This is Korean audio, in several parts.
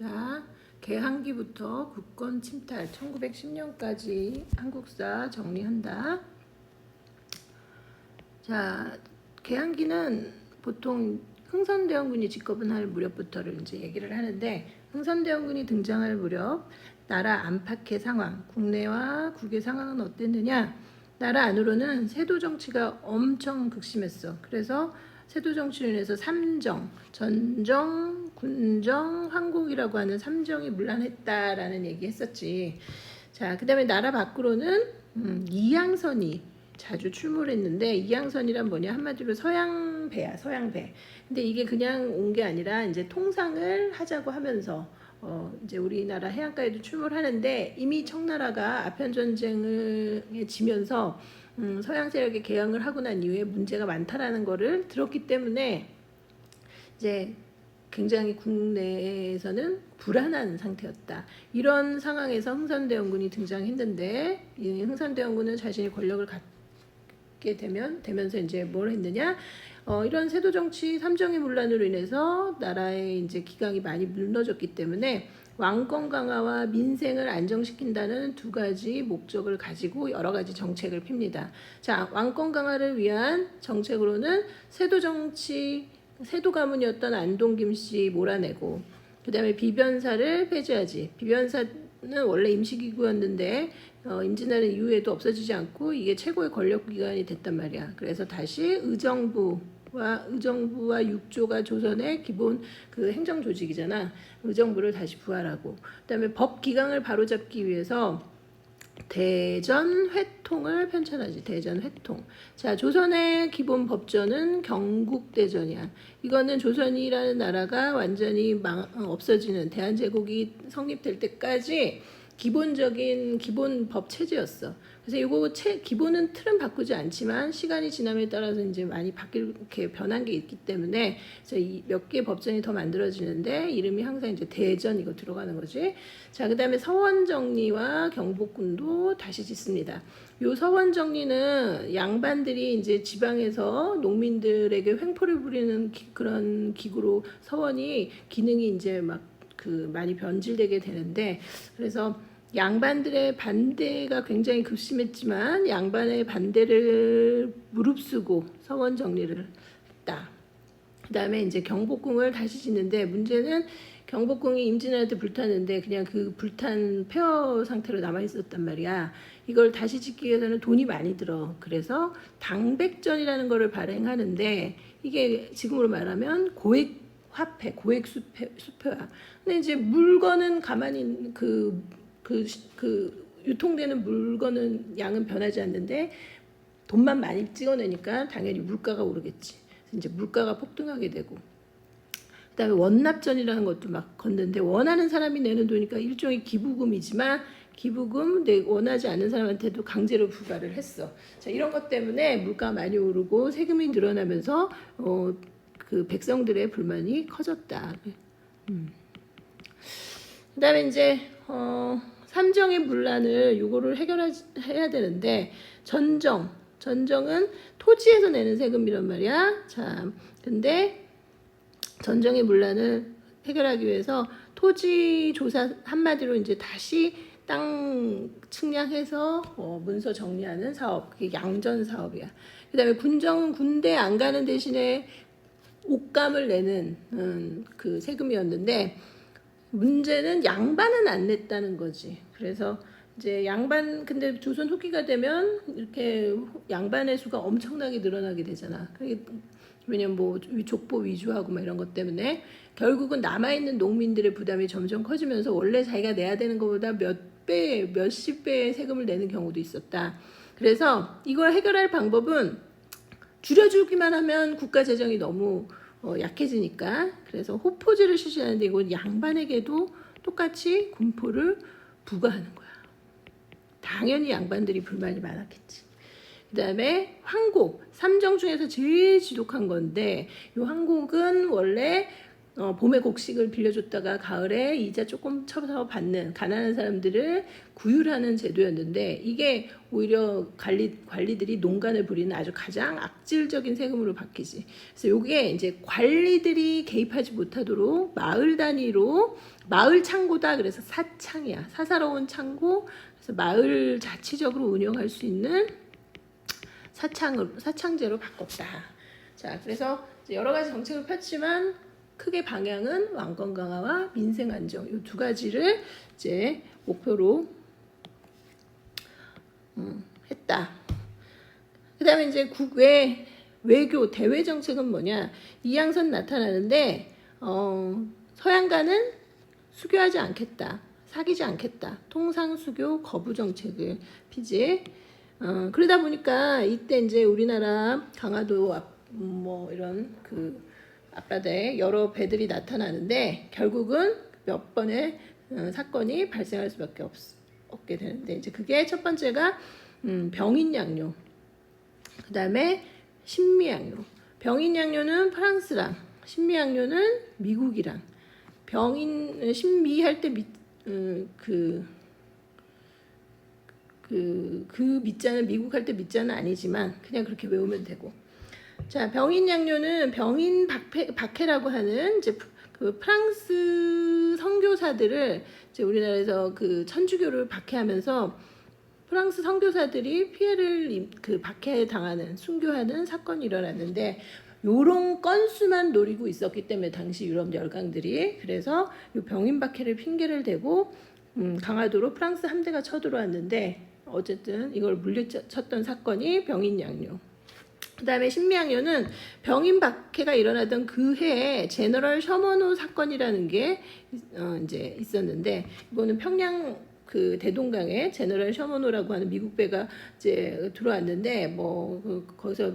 자, 개항기부터 국권 침탈 1910년까지 한국사 정리한다. 자, 개항기는 보통 흥선대원군이 집권을 할 무렵부터를 이제 얘기를 하는데, 흥선대원군이 등장할 무렵 나라 안팎의 상황, 국내와 국외 상황은 어땠느냐? 나라 안으로는 세도 정치가 엄청 극심했어. 그래서 세도 정치로 인해서 삼정, 전정, 군정, 황곡이라고 하는 삼정이 문란했다라는 얘기 했었지. 자, 그 다음에 나라 밖으로는 이양선이 자주 출몰했는데, 이양선이란 뭐냐? 한마디로 서양배야, 서양배. 근데 이게 그냥 온 게 아니라 이제 통상을 하자고 하면서 이제 우리나라 해안가에도 출몰하는데, 이미 청나라가 아편 전쟁을 지면서 서양 세력에 개항을 하고 난 이후에 문제가 많다라는 거를 들었기 때문에 이제 굉장히 국내에서는 불안한 상태였다. 이런 상황에서 흥선대원군이 등장했는데, 이 흥선대원군은 자신이 권력을 갖게 되면서 이제 뭘 했느냐? 이런 세도 정치 삼정의 문란으로 인해서 나라의 이제 기강이 많이 무너졌기 때문에 왕권 강화와 민생을 안정시킨다는 두 가지 목적을 가지고 여러 가지 정책을 핍니다. 자, 왕권 강화를 위한 정책으로는 세도 정치, 세도 가문이었던 안동 김씨 몰아내고, 그 다음에 비변사를 폐지하지. 비변사는 원래 임시기구였는데 임진왜란 이후에도 없어지지 않고 이게 최고의 권력기관이 됐단 말이야. 그래서 다시 의정부와 육조가 조선의 기본 그 행정 조직이잖아. 의정부를 다시 부활하고, 그다음에 법 기강을 바로잡기 위해서 대전회통을 편찬하지. 대전회통. 자, 조선의 기본 법전은 경국대전이야. 이거는 조선이라는 나라가 완전히 없어지는, 대한제국이 성립될 때까지 기본적인 기본 법 체제였어. 그래서 이거 기본은 틀은 바꾸지 않지만 시간이 지남에 따라서 이제 많이 이렇게 변한 게 있기 때문에 몇 개 법전이 더 만들어지는데 이름이 항상 이제 대전 이거 들어가는 거지. 자, 그다음에 서원정리와 경복궁도 다시 짓습니다. 요 서원정리는 양반들이 이제 지방에서 농민들에게 횡포를 부리는 그런 기구로 서원이 기능이 이제 막 많이 변질되게 되는데, 그래서 양반들의 반대가 굉장히 급심했지만 양반의 반대를 무릅쓰고 서원 정리를 했다. 그 다음에 이제 경복궁을 다시 짓는데, 문제는 경복궁이 임진왜란 때 불탔는데 그냥 그 불탄 폐허 상태로 남아 있었단 말이야. 이걸 다시 짓기 위해서는 돈이 많이 들어. 그래서 당백전이라는 거를 발행하는데, 이게 지금으로 말하면 고액 화폐, 고액 수표야. 근데 이제 물건은 가만히 유통되는 물건은 양은 변하지 않는데 돈만 많이 찍어내니까 당연히 물가가 오르겠지. 이제 물가가 폭등하게 되고, 그다음에 원납전이라는 것도 막 걷는데, 원하는 사람이 내는 돈이니까 일종의 기부금이지만 기부금 원하지 않는 사람한테도 강제로 부과를 했어. 자, 이런 것 때문에 물가가 많이 오르고 세금이 늘어나면서 그 백성들의 불만이 커졌다. 그다음에 이제 삼정의 문란을 요거를 해결해야 되는데, 전정은 토지에서 내는 세금이란 말이야. 자, 근데 전정의 문란을 해결하기 위해서 토지 조사, 한마디로 이제 다시 땅 측량해서 문서 정리하는 사업, 그게 양전 사업이야. 그다음에 군정은 군대 안 가는 대신에 옥감을 내는 그 세금이었는데, 문제는 양반은 안 냈다는 거지. 그래서 이제 근데 조선 후기가 되면 이렇게 양반의 수가 엄청나게 늘어나게 되잖아. 왜냐면 뭐 족보 위주하고 막 이런 것 때문에 결국은 남아있는 농민들의 부담이 점점 커지면서 원래 자기가 내야 되는 것보다 몇십 배의 세금을 내는 경우도 있었다. 그래서 이걸 해결할 방법은 줄여주기만 하면 국가 재정이 너무 약해지니까, 그래서 호포제를 실시하는데 이건 양반에게도 똑같이 군포를 부과하는 거야. 당연히 양반들이 불만이 많았겠지. 그 다음에 황곡, 삼정 중에서 제일 지독한 건데, 이 황곡은 원래 봄에 곡식을 빌려줬다가 가을에 이자 조금 쳐서 받는 가난한 사람들을 구휼하는 제도였는데 이게 오히려 관리들이 농간을 부리는 아주 가장 악질적인 세금으로 바뀌지. 그래서 이게 이제 관리들이 개입하지 못하도록 마을 단위로 마을 창고다. 그래서 사창이야. 사사로운 창고. 그래서 마을 자치적으로 운영할 수 있는 사창제로 바꿨다. 자, 그래서 여러 가지 정책을 폈지만 크게 방향은 왕권 강화와 민생 안정 이 두 가지를 이제 목표로 했다. 그다음에 이제 국외 외교 대외 정책은 뭐냐? 이양선 나타나는데 서양과는 수교하지 않겠다, 사귀지 않겠다, 통상 수교 거부 정책을 피지. 그러다 보니까 이때 이제 우리나라 강화도 뭐 이런 그 앞바다에 여러 배들이 나타나는데 결국은 몇 번의 사건이 발생할 수밖에 없게 되는데 이제 그게 첫 번째가 병인양요, 그 다음에 신미양요. 병인양요는 프랑스랑 신미양요는 미국이랑 신미할 때 그 밑자는 미국 할 때 밑자는 아니지만 그냥 그렇게 외우면 되고. 자, 병인양요는 병인 박해라고 하는 이제 그 프랑스 선교사들을 이제 우리나라에서 그 천주교를 박해하면서 프랑스 선교사들이 피해를 박해 당하는 순교하는 사건이 일어났는데 요런 건수만 노리고 있었기 때문에 당시 유럽 열강들이 그래서 요 병인 박해를 핑계를 대고 강화도로 프랑스 함대가 쳐들어왔는데 어쨌든 이걸 물리쳤던 사건이 병인양요. 그 다음에 신미양요는 병인 박해가 일어나던 그 해에 제너럴 셔먼호 사건이라는 게 이제 있었는데 이거는 평양 그 대동강에 제너럴 셔먼호라고 하는 미국 배가 이제 들어왔는데 거기서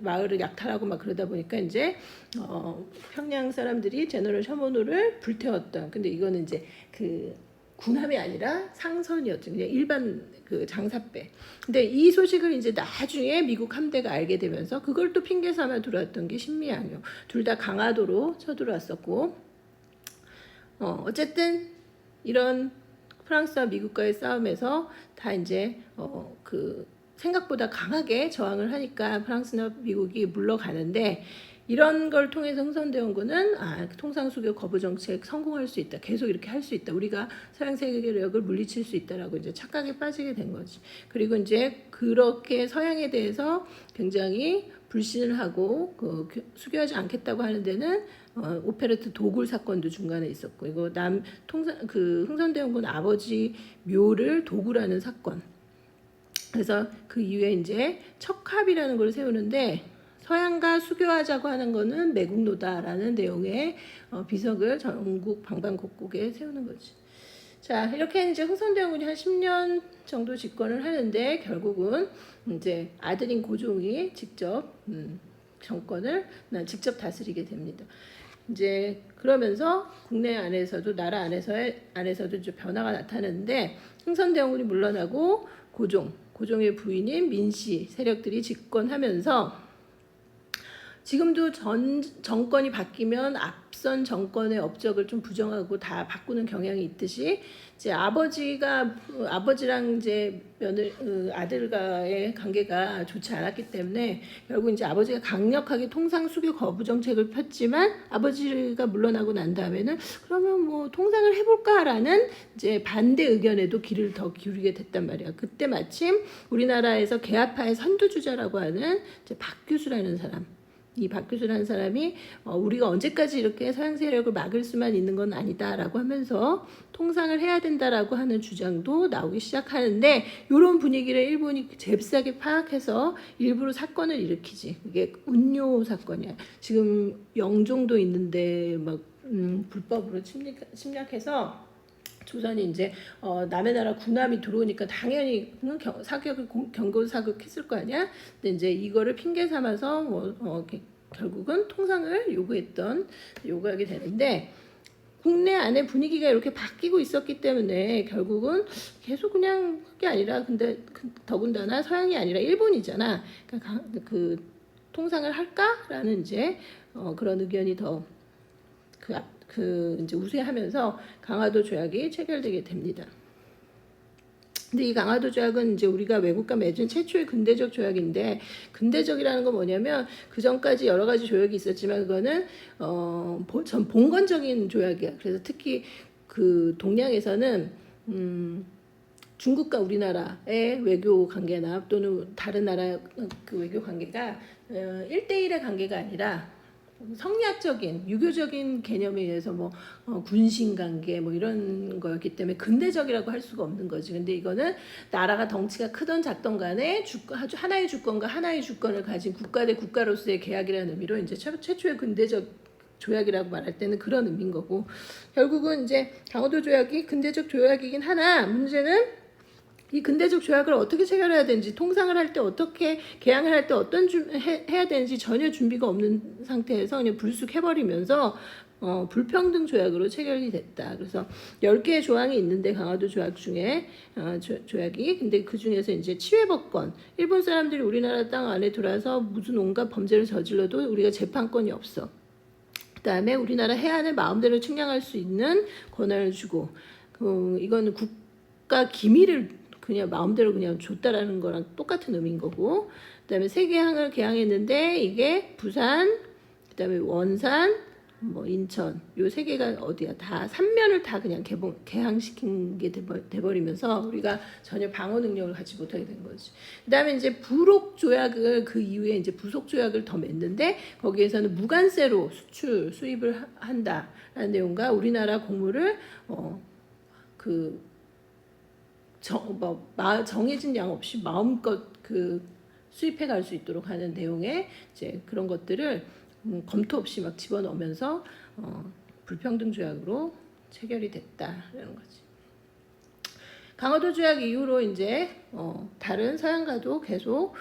마을을 약탈하고 막 그러다 보니까 이제 평양 사람들이 제너럴 셔먼호를 불태웠던. 근데 이거는 이제 그 군함이 아니라 상선이었죠. 그냥 일반 그 장사배. 근데 이 소식을 이제 나중에 미국 함대가 알게 되면서 그걸 또 핑계 삼아 들어왔던 게 신미양요. 둘 다 강화도로 쳐들어왔었고, 어쨌든 이런 프랑스와 미국과의 싸움에서 다 이제 그 생각보다 강하게 저항을 하니까 프랑스나 미국이 물러가는데. 이런 걸 통해서 흥선대원 군은 통상수교 거부 정책 성공할 수 있다. 계속 이렇게 할 수 있다. 우리가 서양 세계력을 물리칠 수 있다라고 이제 착각에 빠지게 된 거지. 그리고 이제 그렇게 서양에 대해서 굉장히 불신을 하고 수교하지 않겠다고 하는 데는 오페레트 도굴 사건도 중간에 있었고, 이거 흥선대원 군 아버지 묘를 도굴하는 사건. 그래서 그 이후에 이제 척합이라는 걸 세우는데. 서양과 수교하자고 하는 거는 매국노다라는 내용의 비석을 전국 방방곡곡에 세우는 거지. 자, 이렇게 이제 흥선대원군이 한 10년 정도 집권을 하는데 결국은 이제 아들인 고종이 직접 정권을 직접 다스리게 됩니다. 이제 그러면서 국내 안에서도 나라 안에서도 이제 변화가 나타나는데 흥선대원군이 물러나고 고종의 부인인 민씨 세력들이 집권하면서 지금도 정권이 바뀌면 앞선 정권의 업적을 좀 부정하고 다 바꾸는 경향이 있듯이 이제 아버지랑 이제 아들과의 관계가 좋지 않았기 때문에 결국 이제 아버지가 강력하게 통상 수교 거부 정책을 폈지만 아버지가 물러나고 난 다음에는 그러면 뭐 통상을 해볼까라는 이제 반대 의견에도 귀를 더 기울이게 됐단 말이야. 그때 마침 우리나라에서 개화파의 선두주자라고 하는 이제 박규수라는 사람. 이 박규수라는 사람이 우리가 언제까지 이렇게 서양 세력을 막을 수만 있는 건 아니다라고 하면서 통상을 해야 된다라고 하는 주장도 나오기 시작하는데 이런 분위기를 일본이 잽싸게 파악해서 일부러 사건을 일으키지. 이게 운요 사건이야. 지금 영종도 있는데 막 불법으로 침략해서 조선이 이제 남의 나라 군함이 들어오니까 당연히 경고 사격했을 거 아니야. 근데 이제 이거를 핑계 삼아서 결국은 통상을 요구하게 되는데 국내 안에 분위기가 이렇게 바뀌고 있었기 때문에 결국은 계속 그냥 그게 아니라 근데 더군다나 서양이 아니라 일본이잖아. 그러니까 그 통상을 할까라는 이제 그런 의견이 더 그 이제 우세하면서 강화도 조약이 체결되게 됩니다. 근데 이 강화도 조약은 이제 우리가 외국과 맺은 최초의 근대적 조약인데, 근대적이라는 건 뭐냐면 그 전까지 여러 가지 조약이 있었지만 그거는 전 봉건적인 조약이야. 그래서 특히 그 동양에서는 중국과 우리나라의 외교 관계나 또는 다른 나라 그 외교 관계가 1대1의 관계가 아니라 성리학적인 유교적인 개념에 의해서 뭐 군신 관계 뭐 이런 거였기 때문에 근대적이라고 할 수가 없는 거지. 근데 이거는 나라가 덩치가 크던 작던 간에 하나의 주권과 하나의 주권을 가진 국가 대 국가로서의 계약이라는 의미로 이제 최초의 근대적 조약이라고 말할 때는 그런 의미인 거고, 결국은 이제 강화도 조약이 근대적 조약이긴 하나 문제는 이 근대적 조약을 어떻게 체결해야 되는지, 통상을 할 때 어떻게 개항을 할 때 해야 되는지 전혀 준비가 없는 상태에서 그냥 불쑥해버리면서 불평등 조약으로 체결이 됐다. 그래서 10개의 조항이 있는데 강화도 조약 중에 조약이, 근데 그 중에서 이제 치외법권, 일본 사람들이 우리나라 땅 안에 들어와서 무슨 온갖 범죄를 저질러도 우리가 재판권이 없어. 그다음에 우리나라 해안을 마음대로 측량할 수 있는 권한을 주고, 이거는 국가 기밀을 그냥 마음대로 그냥 줬다라는 거랑 똑같은 의미인 거고, 그다음에 세계항을 개항했는데 이게 부산, 그다음에 원산, 뭐 인천, 요 세 개가 어디야, 다 3면을 다 그냥 개항시킨 게 돼버리면서 우리가 전혀 방어 능력을 갖지 못하게 된 거지. 그다음에 이제 부록 조약을 그 이후에 이제 부속 조약을 더 맺는데 거기에서는 무관세로 수입을 한다라는 내용과 우리나라 곡물을 정해진 양 없이 마음껏 그 수입해 갈 수 있도록 하는 내용의 이제 그런 것들을 검토 없이 막 집어넣으면서 불평등 조약으로 체결이 됐다라는 거지. 강화도 조약 이후로 이제 다른 서양과도 계속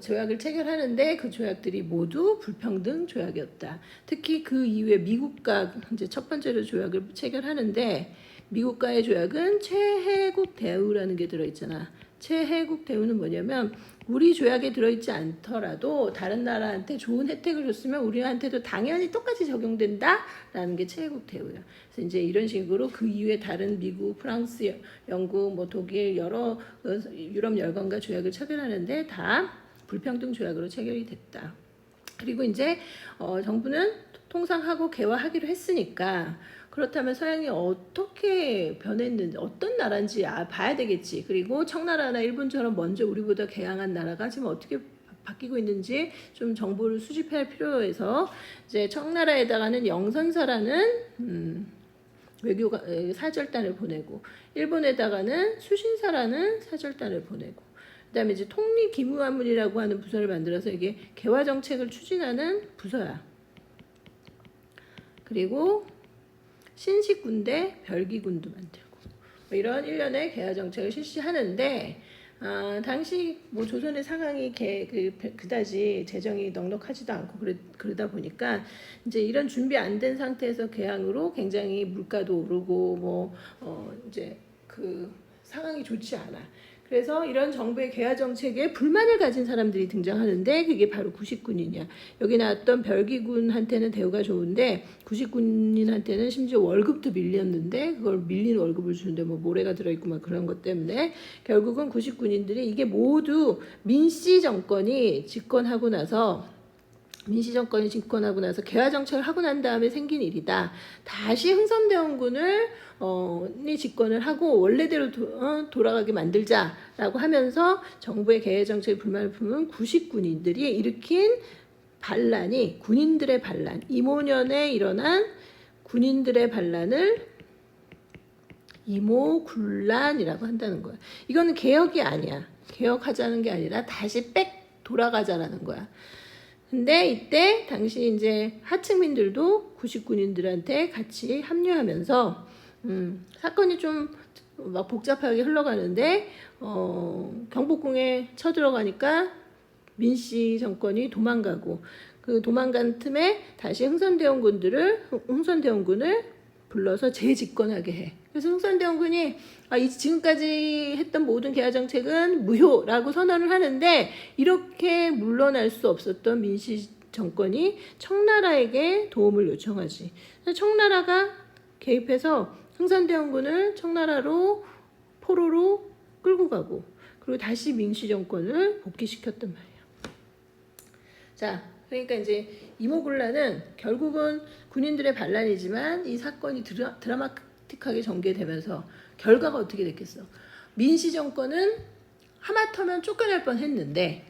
조약을 체결하는데 그 조약들이 모두 불평등 조약이었다. 특히 그 이후에 미국과 이제 첫 번째로 조약을 체결하는데, 미국과의 조약은 최혜국 대우라는 게 들어있잖아. 최혜국 대우는 뭐냐면 우리 조약에 들어있지 않더라도 다른 나라한테 좋은 혜택을 줬으면 우리한테도 당연히 똑같이 적용된다라는 게 최혜국 대우야. 그래서 이제 이런 식으로 그 이후에 다른 미국, 프랑스, 영국, 뭐 독일 여러 유럽 열강과 조약을 체결하는데 다 불평등 조약으로 체결이 됐다. 그리고 이제 정부는 통상하고 개화하기로 했으니까 그렇다면 서양이 어떻게 변했는지, 어떤 나라인지 봐야 되겠지. 그리고 청나라나 일본처럼 먼저 우리보다 개항한 나라가 지금 어떻게 바뀌고 있는지 좀 정보를 수집할 필요해서 이제 청나라에다가는 영선사라는 외교가 사절단을 보내고, 일본에다가는 수신사라는 사절단을 보내고, 그다음에 이제 통리기무화문이라고 하는 부서를 만들어서 이게 개화 정책을 추진하는 부서야. 그리고 신식군대 별기군도 만들고 이런 일련의 개화 정책을 실시하는데, 당시 뭐 조선의 상황이 그다지 재정이 넉넉하지도 않고 그러다 보니까 이제 이런 준비 안 된 상태에서 개항으로 굉장히 물가도 오르고 이제 그 상황이 좋지 않아. 그래서 이런 정부의 개화 정책에 불만을 가진 사람들이 등장하는데 그게 바로 구식군인이야. 여기 나왔던 별기군한테는 대우가 좋은데 구식군인한테는 심지어 월급도 밀렸는데, 그걸 밀린 월급을 주는데 뭐 모래가 들어있고 막 그런 것 때문에 결국은 구식군인들이 이게 모두 민씨 정권이 집권하고 나서 개화 정책을 하고 난 다음에 생긴 일이다. 다시 흥선대원군을 집권을 하고 원래대로 돌아가게 만들자라고 하면서 정부의 개화 정책에 불만을 품은 구식군인들이 일으킨 반란이, 군인들의 반란, 이모년에 일어난 군인들의 반란을 이모군란이라고 한다는 거야. 이거는 개혁이 아니야. 개혁하자는 게 아니라 다시 돌아가자라는 거야. 근데 이때 당시 이제 하층민들도 구식군인들한테 같이 합류하면서 사건이 좀 막 복잡하게 흘러가는데 경복궁에 쳐들어가니까 민씨 정권이 도망가고, 그 도망간 틈에 다시 흥선대원군을 불러서 재집권하게 해. 그래서 흥선대원군이 지금까지 했던 모든 개화 정책은 무효라고 선언을 하는데, 이렇게 물러날 수 없었던 민씨 정권이 청나라에게 도움을 요청하지. 청나라가 개입해서 흥선대원군을 청나라로 포로로 끌고 가고 그리고 다시 민씨 정권을 복귀시켰단 말이야. 자, 그러니까 이제 이모군란은 결국은 군인들의 반란이지만 이 사건이 드라마틱하게 전개되면서 결과가 어떻게 됐겠어? 민씨 정권은 하마터면 쫓겨날 뻔했는데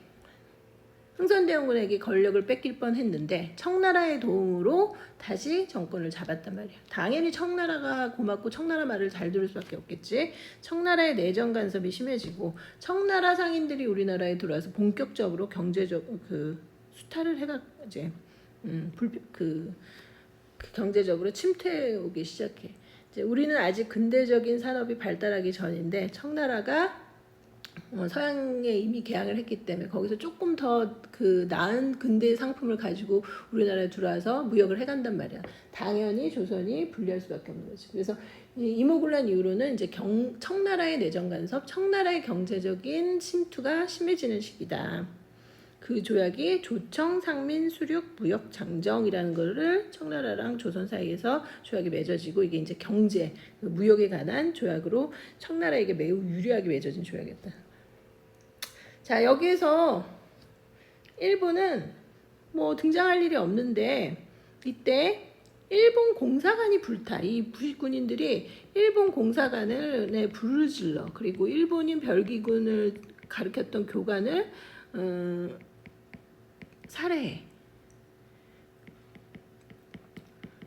흥선대원군에게 권력을 뺏길 뻔했는데 청나라의 도움으로 다시 정권을 잡았단 말이야. 당연히 청나라가 고맙고 청나라 말을 잘 들을 수밖에 없겠지. 청나라의 내정 간섭이 심해지고 청나라 상인들이 우리나라에 들어와서 본격적으로 경제적 수탈을 해가 이제 경제적으로 침투해 오기 시작해. 이제 우리는 아직 근대적인 산업이 발달하기 전인데 청나라가 서양에 이미 개항을 했기 때문에 거기서 조금 더 나은 근대 상품을 가지고 우리나라에 들어와서 무역을 해간단 말이야. 당연히 조선이 불리할 수밖에 없는 거지. 그래서 이모군란 이후로는 이제 청나라의 내정 간섭, 청나라의 경제적인 침투가 심해지는 시기다. 그 조약이 조청 상민 수륙 무역 장정이라는 거를 청나라랑 조선 사이에서 조약이 맺어지고 이게 이제 경제 무역에 관한 조약으로 청나라에게 매우 유리하게 맺어진 조약이었다. 자, 여기에서 일본은 뭐 등장할 일이 없는데 이때 일본 공사관이 불타. 이 부식군인들이 일본 공사관을 불을 질러. 그리고 일본인 별기군을 가리켰던 교관을 살해해.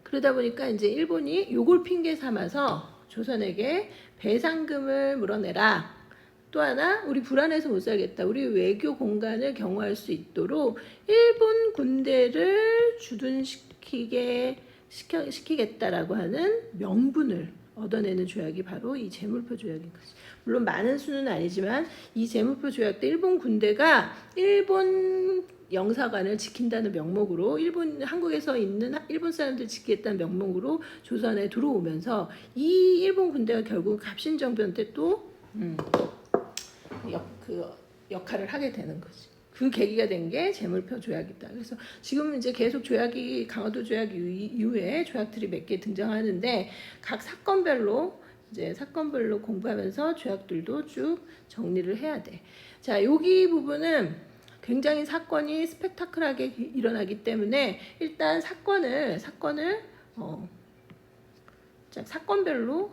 그러다 보니까 이제 일본이 요걸 핑계 삼아서 조선에게 배상금을 물어내라. 또 하나, 우리 불안해서 못 살겠다. 우리 외교 공간을 경호할 수 있도록 일본 군대를 주둔시키겠다라고 하는 명분을 얻어내는 조약이 바로 이 제물포 조약인 거지. 물론 많은 수는 아니지만 이 제물포 조약 때 일본 군대가 일본 영사관을 지킨다는 명목으로 한국에서 있는 일본 사람들 지키겠다는 명목으로 조선에 들어오면서 이 일본 군대가 결국 갑신정변 때 또 역할을 하게 되는 거지. 그 계기가 된 게 제물포 조약이다. 그래서 지금 이제 계속 조약이 강화도 조약 이후에 조약들이 몇 개 등장하는데 각 사건별로 공부하면서 조약들도 쭉 정리를 해야 돼. 자, 여기 부분은 굉장히 사건이 스펙타클하게 일어나기 때문에 일단 사건을 사건별로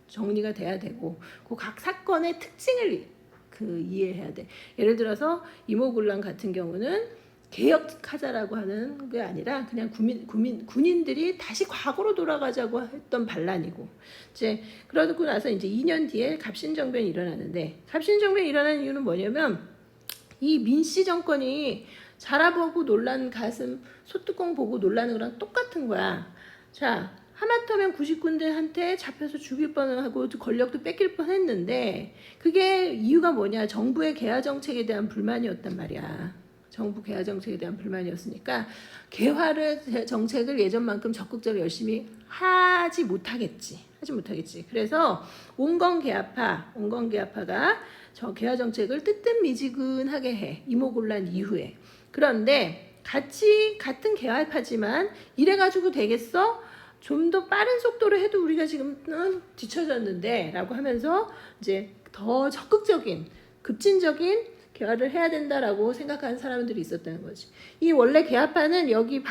정리가 돼야 되고 그 각 사건의 특징을 이해해야 돼. 예를 들어서 이모군란 같은 경우는 개혁하자라고 하는 게 아니라 그냥 군인들이 다시 과거로 돌아가자고 했던 반란이고 이제 그러고 나서 이제 2년 뒤에 갑신정변이 일어나는데 갑신정변이 일어나는 이유는 뭐냐면 이 민씨 정권이 자라보고 놀란 가슴 소뚜껑 보고 놀라는 거랑 똑같은 거야. 자, 하마터면 99군대한테 잡혀서 죽일 뻔하고 권력도 뺏길 뻔했는데 그게 이유가 뭐냐? 정부의 개화 정책에 대한 불만이었단 말이야. 정부 개화 정책에 대한 불만이었으니까 정책을 예전만큼 적극적으로 열심히 하지 못하겠지. 그래서 온건개화파가 저 개화 정책을 뜨뜻미지근하게 해. 이모군란 이후에. 그런데 같은 개화파지만 이래가지고 되겠어? 좀 더 빠른 속도로 해도 우리가 지금 뒤처졌는데 라고 하면서 이제 더 적극적인 급진적인 개화를 해야 된다라고 생각하는 사람들이 있었다는 거지. 이 원래 개화파는 여기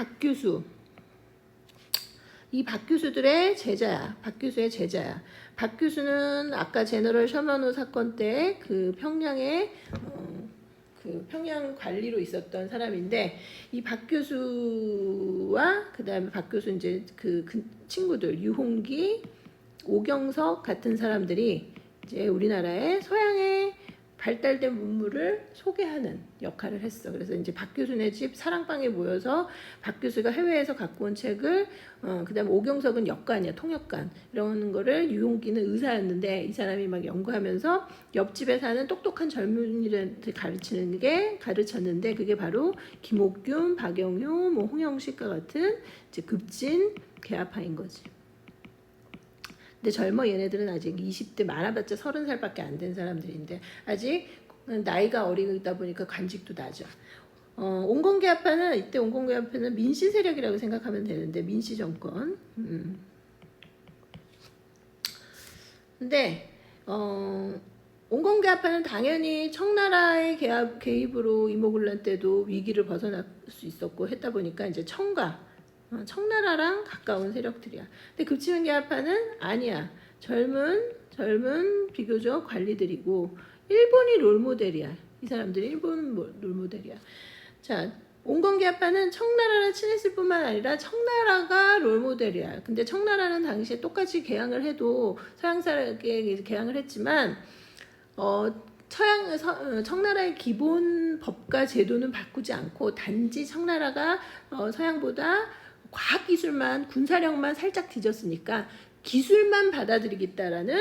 이 박규수들의 제자야. 박규수의 제자야. 박규수는 아까 제너럴 셔먼호 사건 때 그 평양에 평양 관리로 있었던 사람인데 이 박규수와 그다음에 박규수 이제 그 친구들 유홍기, 오경석 같은 사람들이 이제 우리나라의 서양의 발달된 문물을 소개하는 역할을 했어. 그래서 이제 박규수네 집 사랑방에 모여서 박규수가 해외에서 갖고 온 책을 그다음에 오경석은 역관이야, 통역관 이런 거를 유홍기는 의사였는데 이 사람이 막 연구하면서 옆집에 사는 똑똑한 젊은이들한테 가르쳤는데 그게 바로 김옥균, 박영효, 뭐 홍영식과 같은 이제 급진 개화파인 거지. 근데 젊어 얘네들은 아직 20대 많아봤자 30살밖에 안 된 사람들인데 아직 나이가 어리다 보니까 관직도 낮아. 온건계합파는 이때 온건계합파는 민씨 세력이라고 생각하면 되는데 민씨 정권. 근데 온건계합파는 당연히 청나라의 개입으로 이모군란 때도 위기를 벗어날 수 있었고 했다 보니까 이제 청나라랑 가까운 세력들이야. 근데 급진계합파는 아니야. 젊은 비교적 관리들이고 일본이 롤모델이야. 이 사람들이 일본 롤모델이야. 자, 온건계합파는 청나라랑 친했을 뿐만 아니라 청나라가 롤모델이야. 근데 청나라는 당시에 똑같이 개항을 해도 서양사에게 개항을 했지만 청나라의 기본 법과 제도는 바꾸지 않고 단지 청나라가 서양보다 과학기술만 군사력만 살짝 뒤졌으니까 기술만 받아들이겠다라는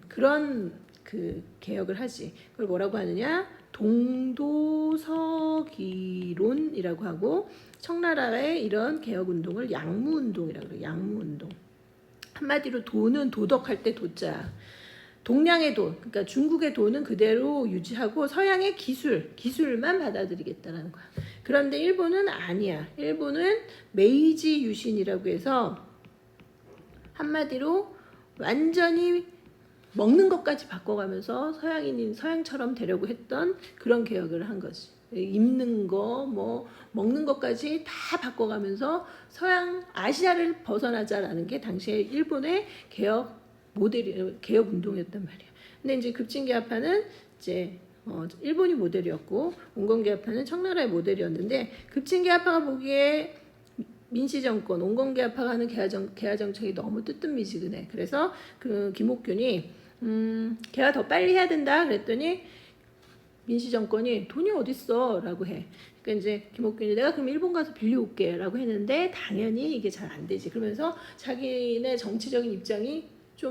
그런 그 개혁을 하지. 그걸 뭐라고 하느냐? 동도서기론이라고 하고 청나라의 이런 개혁운동을 양무운동이라고 그래요. 양무운동. 한마디로 도는 도덕할 때 도자. 동양의 도, 그러니까 중국의 도는 그대로 유지하고 서양의 기술만 받아들이겠다는 거야. 그런데 일본은 아니야. 일본은 메이지 유신이라고 해서 한마디로 완전히 먹는 것까지 바꿔가면서 서양처럼 되려고 했던 그런 개혁을 한 거지. 입는 거, 뭐 먹는 것까지 다 바꿔가면서 아시아를 벗어나자라는 게 당시에 일본의 개혁 운동이었단 말이야. 근데 이제 급진계합파는 이제 일본이 모델이었고 온건계합파는 청나라의 모델이었는데 급진계합파가 보기에 민씨 정권, 온건계합파가 하는 개화 정책이 너무 뜨뜻미지근해. 그래서 그 김옥균이 개화 더 빨리 해야 된다 그랬더니 민씨 정권이 돈이 어딨어 라고 해. 그러니까 이제 김옥균이 내가 그럼 일본 가서 빌려올게 라고 했는데 당연히 이게 잘 안 되지. 그러면서 자기네 정치적인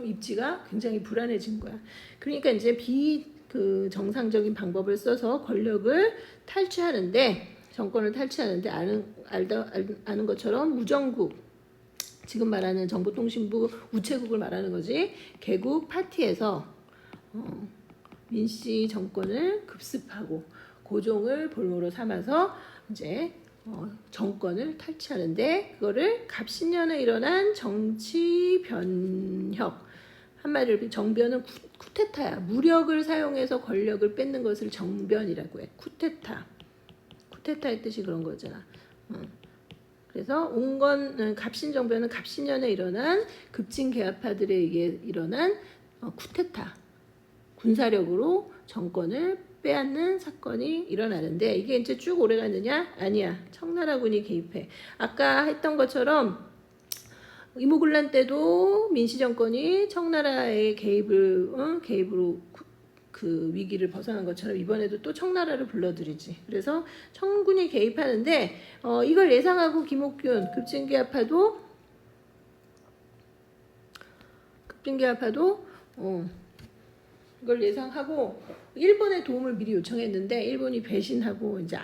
입지가 굉장히 불안해진 거야. 그러니까 이제 정상적인 방법을 써서 정권을 탈취하는데 아는 것처럼 우정국, 지금 말하는 정보통신부 우체국을 말하는 거지. 개국 파티에서 민씨 정권을 급습하고 고종을 볼모로 삼아서 이제 정권을 탈취하는데 그거를 갑신년에 일어난 정치 변혁, 한마디로 정변은 쿠데타야. 무력을 사용해서 권력을 뺏는 것을 정변이라고 해. 쿠데타의 뜻이 그런 거잖아. 그래서 갑신정변은 갑신년에 일어난 급진계합파들에 의해 일어난 쿠데타, 군사력으로 정권을 빼앗는 사건이 일어나는데 이게 이제 쭉 오래 갔느냐? 아니야. 청나라군이 개입해. 아까 했던 것처럼 이모군란 때도 민씨 정권이 청나라의 개입으로 그 위기를 벗어난 것처럼 이번에도 또 청나라를 불러들이지. 그래서 청군이 개입하는데 이걸 예상하고 김옥균 급진계합파도 이걸 예상하고 일본의 도움을 미리 요청했는데 일본이 배신하고 이제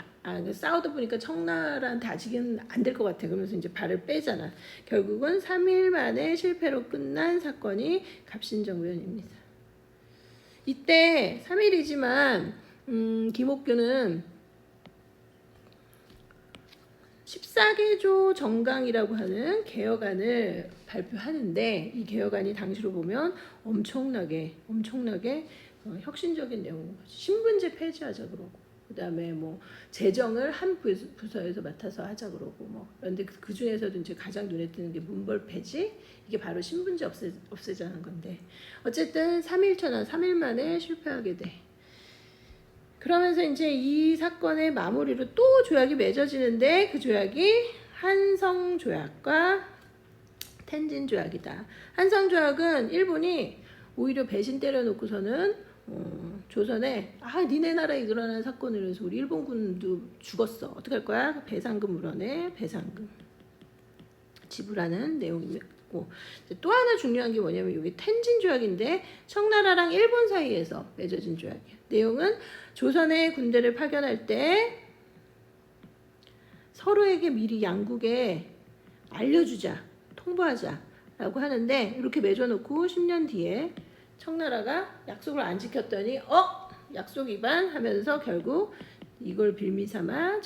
싸우다 보니까 청나라한테 아직은 안 될 것 같아. 그러면서 이제 발을 빼잖아. 결국은 3일 만에 실패로 끝난 사건이 갑신정변입니다. 이때 3일이지만 김옥균은 14개조 정강이라고 하는 개혁안을 발표하는데 이 개혁안이 당시로 보면 엄청나게 혁신적인 내용인 거지. 신분제 폐지하자 그러고 그다음에 뭐 재정을 한 부서에서 맡아서 하자 그러고 뭐 그런데 그 중에서도 이제 가장 눈에 띄는 게 문벌 폐지, 이게 바로 신분제 없애자는 건데 어쨌든 3일 만에 실패하게 돼. 그러면서 이제 이 사건의 마무리로 또 조약이 맺어지는데 그 조약이 한성조약과 텐진조약이다. 한성조약은 일본이 오히려 배신 때려놓고서는 조선에 니네 나라에 일어난 사건을 해서 우리 일본군도 죽었어. 어떡할 거야? 배상금 물어내. 배상금 지불하는 내용이고 또 하나 중요한 게 뭐냐면 여기 텐진조약인데 청나라랑 일본 사이에서 맺어진 조약이야. 내용은 조선의 군대를 파견할 때 서로에게 미리 양국에 알려주자, 통보하자라고 하는데 이렇게 맺어놓고 10년 뒤에 청나라가 약속을 안 지켰더니 약속 위반하면서 결국 이걸 빌미삼아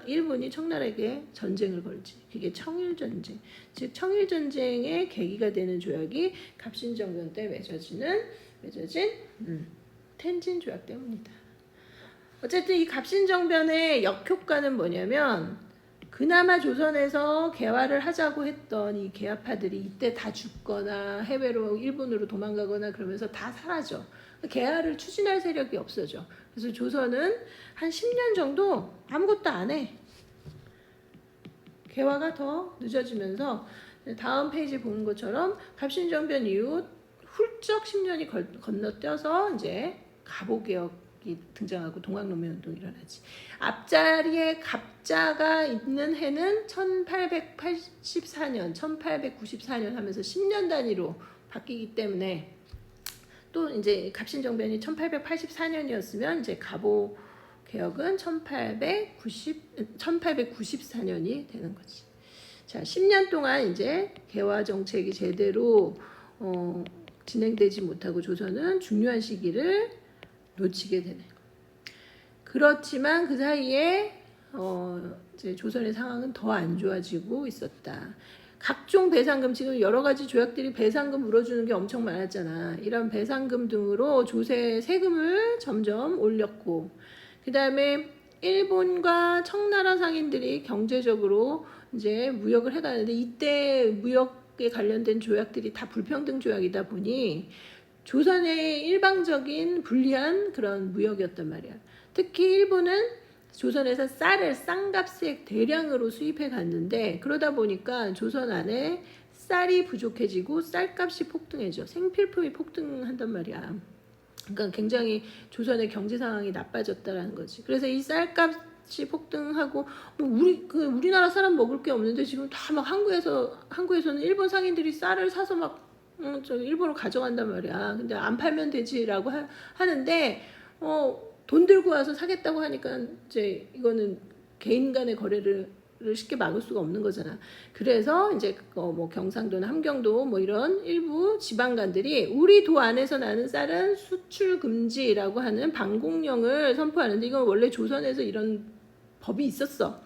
일본이 청나라에게 전쟁을 걸지. 그게 청일전쟁. 즉 청일전쟁의 계기가 되는 조약이 갑신정변 때 맺어진 텐진 조약 때문이다. 어쨌든 이 갑신정변의 역효과는 뭐냐면 그나마 조선에서 개화를 하자고 했던 이 개화파들이 이때 다 죽거나 해외로 일본으로 도망가거나 그러면서 다 사라져. 개화를 추진할 세력이 없어져. 그래서 조선은 한 10년 정도 아무것도 안 해. 개화가 더 늦어지면서 다음 페이지 보는 것처럼 갑신정변 이후 훌쩍 10년이 건너뛰어서 이제 갑오개혁이 등장하고 동학농민운동이 일어나지. 앞자리에 갑자가 있는 해는 1884년, 1894년 하면서 10년 단위로 바뀌기 때문에 또 이제 갑신정변이 1884년이었으면 이제 갑오 개혁은 1894년이 되는 거지. 자, 10년 동안 이제 개화 정책이 제대로 진행되지 못하고 조선은 중요한 시기를 놓치게 되네. 그렇지만 그 사이에 이제 조선의 상황은 더 안 좋아지고 있었다. 각종 배상금, 지금 여러 가지 조약들이 배상금 물어주는 게 엄청 많았잖아. 이런 배상금 등으로 조세 세금을 점점 올렸고, 그 다음에 일본과 청나라 상인들이 경제적으로 이제 무역을 해가는데 이때 무역에 관련된 조약들이 다 불평등 조약이다 보니 조선의 일방적인 불리한 그런 무역이었단 말이야. 특히 일본은 조선에서 쌀을 싼값에 대량으로 수입해 갔는데 그러다 보니까 조선 안에 쌀이 부족해지고 쌀값이 폭등해져. 생필품이 폭등한단 말이야. 그러니까 굉장히 조선의 경제 상황이 나빠졌다라는 거지. 그래서 이 쌀값이 폭등하고 우리나라 사람 먹을 게 없는데 지금 다 막 한국에서는 일본 상인들이 쌀을 사서 막 일본으로 가져간단 말이야. 근데 안 팔면 되지라고 하는데 돈 들고 와서 사겠다고 하니까 이제 이거는 개인 간의 거래를 쉽게 막을 수가 없는 거잖아. 그래서 이제 뭐 경상도나 함경도 뭐 이런 일부 지방간들이 우리 도 안에서 나는 쌀은 수출 금지라고 하는 방공령을 선포하는데 이건 원래 조선에서 이런 법이 있었어.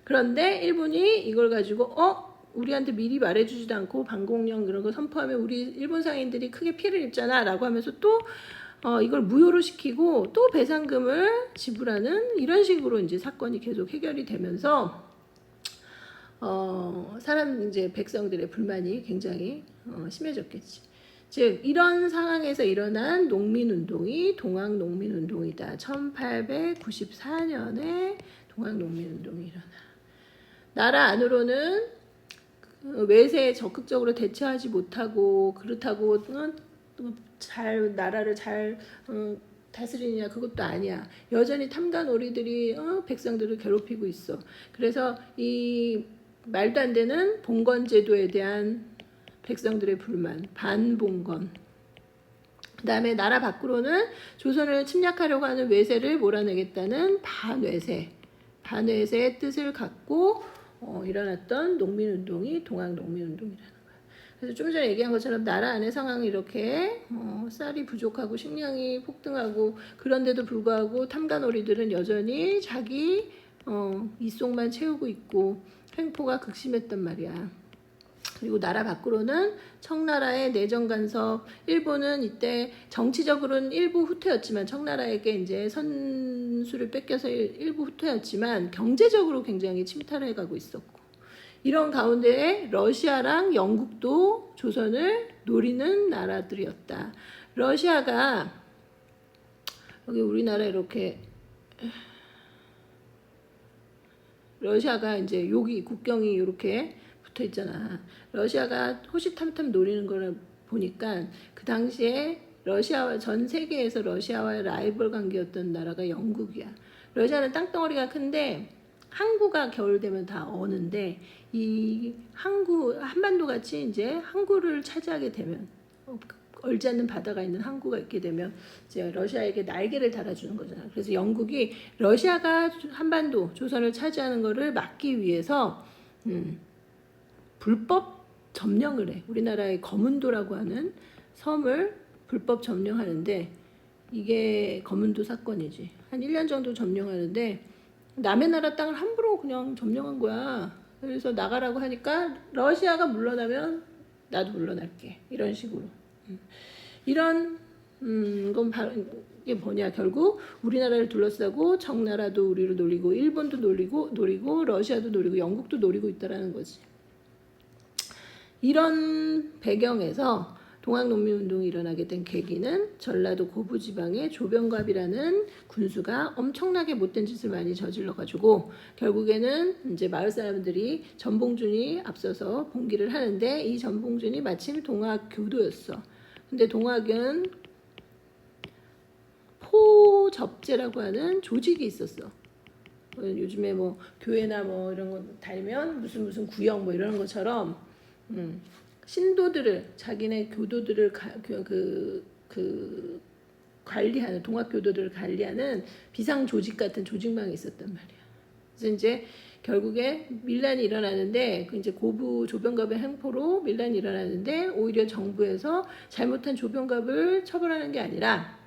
그런데 일본이 이걸 가지고 우리한테 미리 말해주지도 않고 방공령 그런 거 선포하면 우리 일본 상인들이 크게 피해를 입잖아 라고 하면서 또 이걸 무효로 시키고 또 배상금을 지불하는 이런 식으로 이제 사건이 계속 해결이 되면서 이제 백성들의 불만이 굉장히 심해졌겠지. 즉 이런 상황에서 일어난 농민운동이 동학농민운동이다. 1894년에 동학농민운동이 일어나. 나라 안으로는 외세에 적극적으로 대처하지 못하고 그렇다고 나라를 잘 다스리느냐 그것도 아니야. 여전히 탐관오리들이 백성들을 괴롭히고 있어. 그래서 이 말도 안 되는 봉건제도에 대한 백성들의 불만, 반봉건. 그 다음에 나라 밖으로는 조선을 침략하려고 하는 외세를 몰아내겠다는 반외세의 뜻을 갖고 일어났던 농민운동이 동학농민운동이라는 거야. 그래서 좀 전에 얘기한 것처럼 나라 안의 상황이 이렇게 쌀이 부족하고 식량이 폭등하고 그런데도 불구하고 탐관오리들은 여전히 자기 이속만 채우고 있고 횡포가 극심했단 말이야. 그리고 나라 밖으로는 청나라의 내정 간섭, 일본은 이때 정치적으로는 일부 후퇴였지만 청나라에게 이제 선수를 뺏겨서 일부 후퇴였지만 경제적으로 굉장히 침탈해 가고 있었고 이런 가운데 러시아랑 영국도 조선을 노리는 나라들이었다. 러시아가 여기 우리나라 이렇게 러시아가 이제 여기 국경이 이렇게 붙어 있잖아. 러시아가 호시탐탐 노리는 걸 보니까 그 당시에 러시아와 전 세계에서 러시아와의 라이벌 관계였던 나라가 영국이야. 러시아는 땅덩어리가 큰데 항구가 겨울 되면 다 어는데 이 한반도 같이 이제 항구를 차지하게 되면 얼지 않는 바다가 있는 항구가 있게 되면 이제 러시아에게 날개를 달아주는 거잖아. 그래서 영국이 러시아가 한반도 조선을 차지하는 거를 막기 위해서 불법 점령을 해. 우리나라의 거문도라고 하는 섬을 불법 점령하는데 이게 거문도 사건이지. 한 1년 정도 점령하는데 남의 나라 땅을 함부로 그냥 점령한 거야. 그래서 나가라고 하니까 러시아가 물러나면 나도 물러날게. 이런 식으로. 이런 건 바로 이게 뭐냐. 결국 우리나라를 둘러싸고 청나라도 우리를 노리고 일본도 노리고 러시아도 노리고 영국도 노리고 있다라는 거지. 이런 배경에서 동학농민운동이 일어나게 된 계기는 전라도 고부지방의 조병갑이라는 군수가 엄청나게 못된 짓을 많이 저질러가지고 결국에는 이제 마을 사람들이 전봉준이 앞서서 봉기를 하는데 이 전봉준이 마침 동학 교도였어. 근데 동학은 포접제라고 하는 조직이 있었어. 요즘에 뭐 교회나 뭐 이런 거 다니면 무슨 구역 뭐 이런 것처럼 신도들을 자기네 교도들을 관리하는 동학교도들을 관리하는 비상 조직 같은 조직망이 있었단 말이야. 그래서 이제 결국에 밀란이 일어나는데 이제 고부 조병갑의 행포로 밀란이 일어나는데 오히려 정부에서 잘못한 조병갑을 처벌하는 게 아니라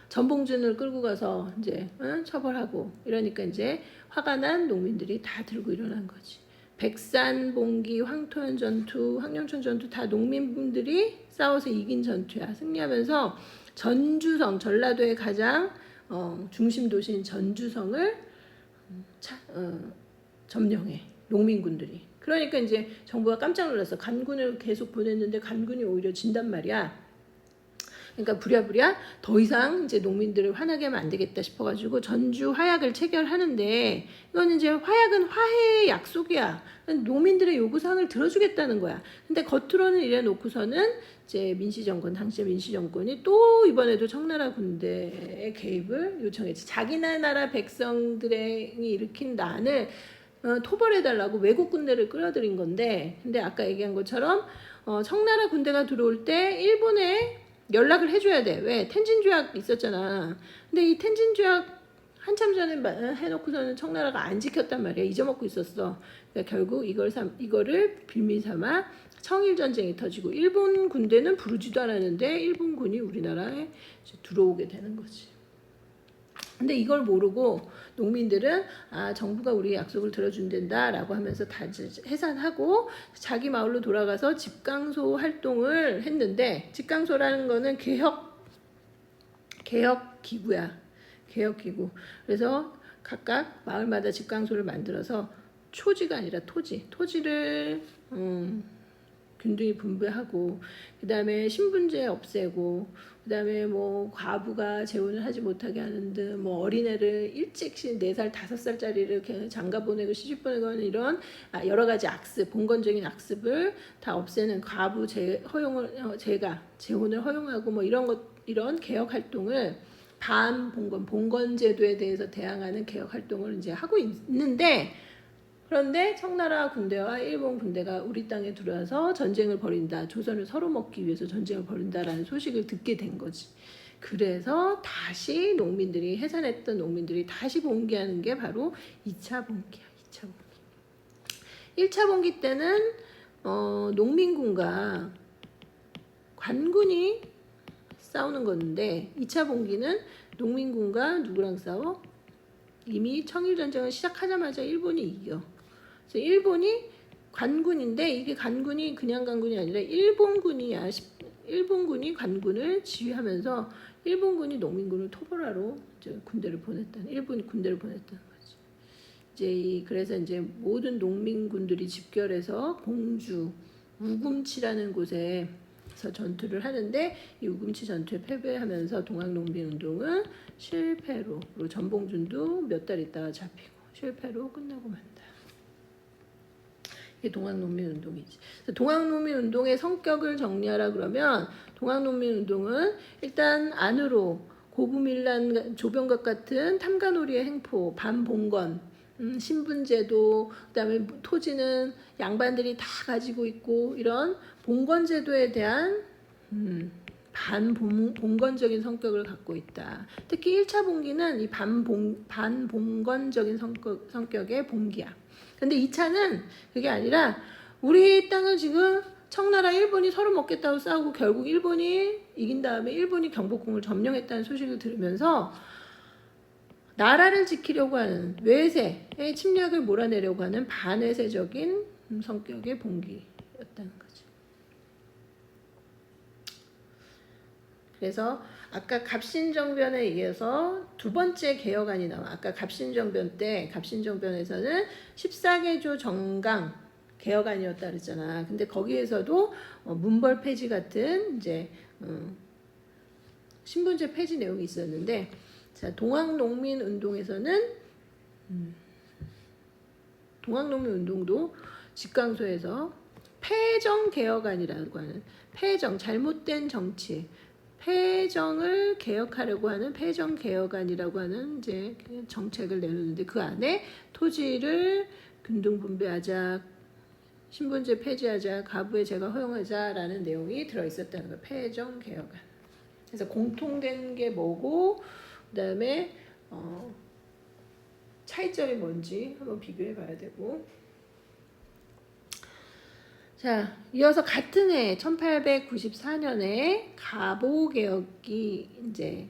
전봉준을 끌고 가서 이제 처벌하고 이러니까 이제 화가 난 농민들이 다 들고 일어난 거지. 백산, 봉기, 황토현 전투, 황룡천 전투 다 농민분들이 싸워서 이긴 전투야. 승리하면서 전주성, 전라도의 가장 중심 도시인 전주성을 점령해. 농민군들이. 그러니까 이제 정부가 깜짝 놀랐어. 간군을 계속 보냈는데 간군이 오히려 진단 말이야. 그러니까 부랴부랴 더 이상 이제 농민들을 화나게 하면 안 되겠다 싶어가지고 전주 화약을 체결하는데 이거는 이제 화약은 화해의 약속이야. 농민들의 요구사항을 들어주겠다는 거야. 근데 겉으로는 이래 놓고서는 이제 민시정권, 당시의 민시정권이 또 이번에도 청나라 군대의 개입을 요청했지. 자기네 나라 백성들이 일으킨 난을 토벌해달라고 외국 군대를 끌어들인 건데, 근데 아까 얘기한 것처럼 청나라 군대가 들어올 때 일본에 연락을 해줘야 돼. 왜? 텐진조약 있었잖아. 근데 이 텐진조약 한참 전에 해놓고서는 청나라가 안 지켰단 말이야. 잊어먹고 있었어. 그러니까 결국 이거를 빌미 삼아 청일전쟁이 터지고 일본 군대는 부르지도 않았는데 일본군이 우리나라에 들어오게 되는 거지. 근데 이걸 모르고 농민들은 정부가 우리 약속을 들어준단다라고 하면서 다 해산하고 자기 마을로 돌아가서 집강소 활동을 했는데 집강소라는 거는 개혁 기구야. 개혁 기구. 그래서 각각 마을마다 집강소를 만들어서 초지가 아니라 토지를 균등히 분배하고 그다음에 신분제 없애고 그다음에 뭐 과부가 재혼을 하지 못하게 하는 등 뭐 어린애를 일찍 4살 5살짜리를 장가 보내고 시집 보내고 하는 이런 여러 가지 악습, 봉건적인 악습을 다 없애는 과부 재혼을 허용하고 뭐 이런 개혁 활동을 봉건 제도에 대해서 대항하는 개혁 활동을 이제 하고 있는데 그런데 청나라 군대와 일본 군대가 우리 땅에 들어와서 전쟁을 벌인다. 조선을 서로 먹기 위해서 전쟁을 벌인다라는 소식을 듣게 된 거지. 그래서 다시 해산했던 농민들이 다시 봉기하는 게 바로 2차 봉기야. 2차 봉기. 1차 봉기 때는 농민군과 관군이 싸우는 건데 2차 봉기는 농민군과 누구랑 싸워? 이미 청일전쟁을 시작하자마자 일본이 이겨. 그래서 일본이 관군인데 이게 관군이 그냥 관군이 아니라 일본군이야. 일본군이 관군을 지휘하면서 일본군이 농민군을 토벌하러 이제 일본이 군대를 보냈다는 거지. 그래서 이제 모든 농민군들이 집결해서 공주 우금치라는 곳에서 전투를 하는데 이 우금치 전투에 패배하면서 동학농민운동은 실패로 그리고 전봉준도 몇 달 있다가 잡히고 실패로 끝나고 만다. 이게 동학농민운동이지. 동학농민운동의 성격을 정리하라 그러면 동학농민운동은 일단 안으로 고부밀란 조병갑 같은 탐관오리의 행포, 반봉건, 신분제도, 그다음에 토지는 양반들이 다 가지고 있고 이런 봉건제도에 대한 반봉건적인 성격을 갖고 있다. 특히 1차 봉기는 이 반봉건적인 성격의 봉기야. 근데 2차는 그게 아니라 우리 땅을 지금 청나라 일본이 서로 먹겠다고 싸우고 결국 일본이 이긴 다음에 일본이 경복궁을 점령했다는 소식을 들으면서 나라를 지키려고 하는 외세의 침략을 몰아내려고 하는 반외세적인 성격의 봉기였다는 거죠. 그래서 아까 갑신정변에 이어서 두 번째 개혁안이 나와. 아까 갑신정변 때 갑신정변에서는 14개조 정강 개혁안이었다 그랬잖아. 근데 거기에서도 문벌 폐지 같은 이제 신분제 폐지 내용이 있었는데, 자, 동학농민운동에서는 동학농민운동도 직강소에서 폐정개혁안이라고 하는, 폐정, 잘못된 정치, 폐정을 개혁하려고 하는 폐정개혁안이라고 하는 이제 정책을 내놓는데, 그 안에 토지를 균등분배하자, 신분제 폐지하자, 가부의 제가 허용하자라는 내용이 들어있었다는 거예요. 폐정개혁안. 그래서 공통된 게 뭐고, 그 다음에 차이점이 뭔지 한번 비교해 봐야 되고. 자, 이어서 같은 해 1894년에 가보개혁이 이제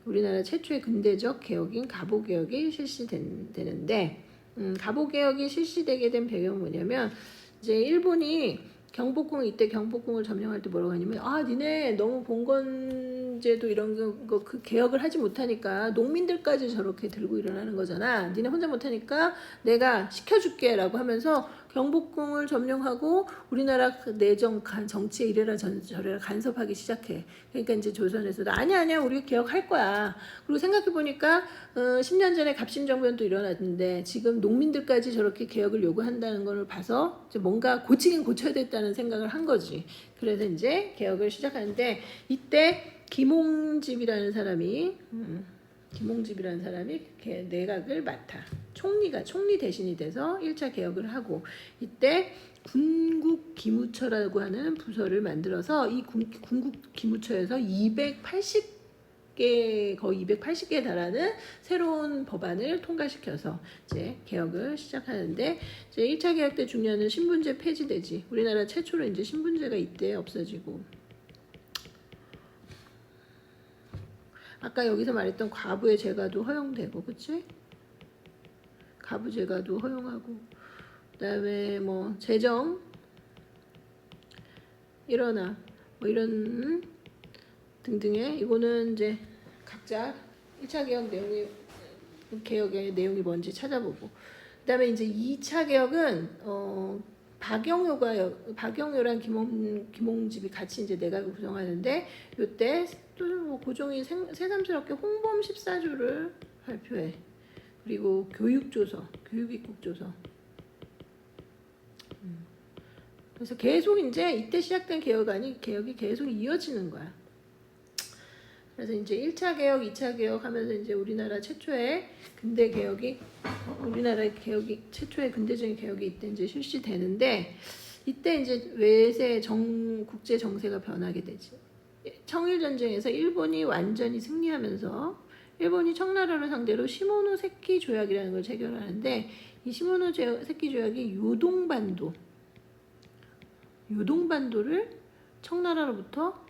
우리나라 최초의 근대적 개혁인 가보개혁이 실시되는데, 가보개혁이 실시되게 된 배경은 뭐냐면, 이제 일본이 경복궁, 이때 경복궁을 점령할 때 뭐라고 하냐면, 아, 니네 너무 봉건제도 이런 거 그 개혁을 하지 못하니까 농민들까지 저렇게 들고 일어나는 거잖아. 니네 혼자 못하니까 내가 시켜줄게 라고 하면서 경복궁을 점령하고 우리나라 내정 정치에 이래라 저래라 간섭하기 시작해. 그러니까 이제 조선에서도 아니야 우리 개혁할 거야. 그리고 생각해보니까 10년 전에 갑신정변도 일어났는데 지금 농민들까지 저렇게 개혁을 요구한다는 걸 봐서 이제 뭔가 고치긴 고쳐야 됐다는 생각을 한 거지. 그래서 이제 개혁을 시작하는데, 이때 김홍집이라는 사람이 내각을 맡아. 총리 대신이 돼서 1차 개혁을 하고, 이때 군국기무처라고 하는 부서를 만들어서 이 군국기무처에서 280개, 거의 280개에 달하는 새로운 법안을 통과시켜서 이제 개혁을 시작하는데, 이제 1차 개혁 때 중요한 신분제 폐지되지. 우리나라 최초로 이제 신분제가 이때 없어지고, 아까 여기서 말했던 과부의 제가도 허용되고, 그치? 가부 제가도 허용하고, 그다음에 뭐 재정 일어나 뭐 이런 등등의, 이거는 이제 각자 1차 개혁의 내용이 뭔지 찾아보고, 그다음에 이제 2차 개혁은 박영효랑 김홍집이 같이 이제 내각을 구성하는데, 이때 또 뭐 고종이 새삼스럽게 홍범 14조를 발표해. 그리고 교육입국조서. 그래서 계속 이제 이때 시작된 개혁이 계속 이어지는 거야. 그래서 이제 1차 개혁, 2차 개혁 하면서 이제 우리나라 최초의 최초의 근대적인 개혁이 이때 이제 실시되는데, 이때 이제 외세 국제 정세가 변하게 되지. 청일전쟁에서 일본이 완전히 승리하면서 일본이 청나라를 상대로 시모노세키 조약이라는 걸 체결하는데, 이 시모노세키 조약이 요동반도를 청나라로부터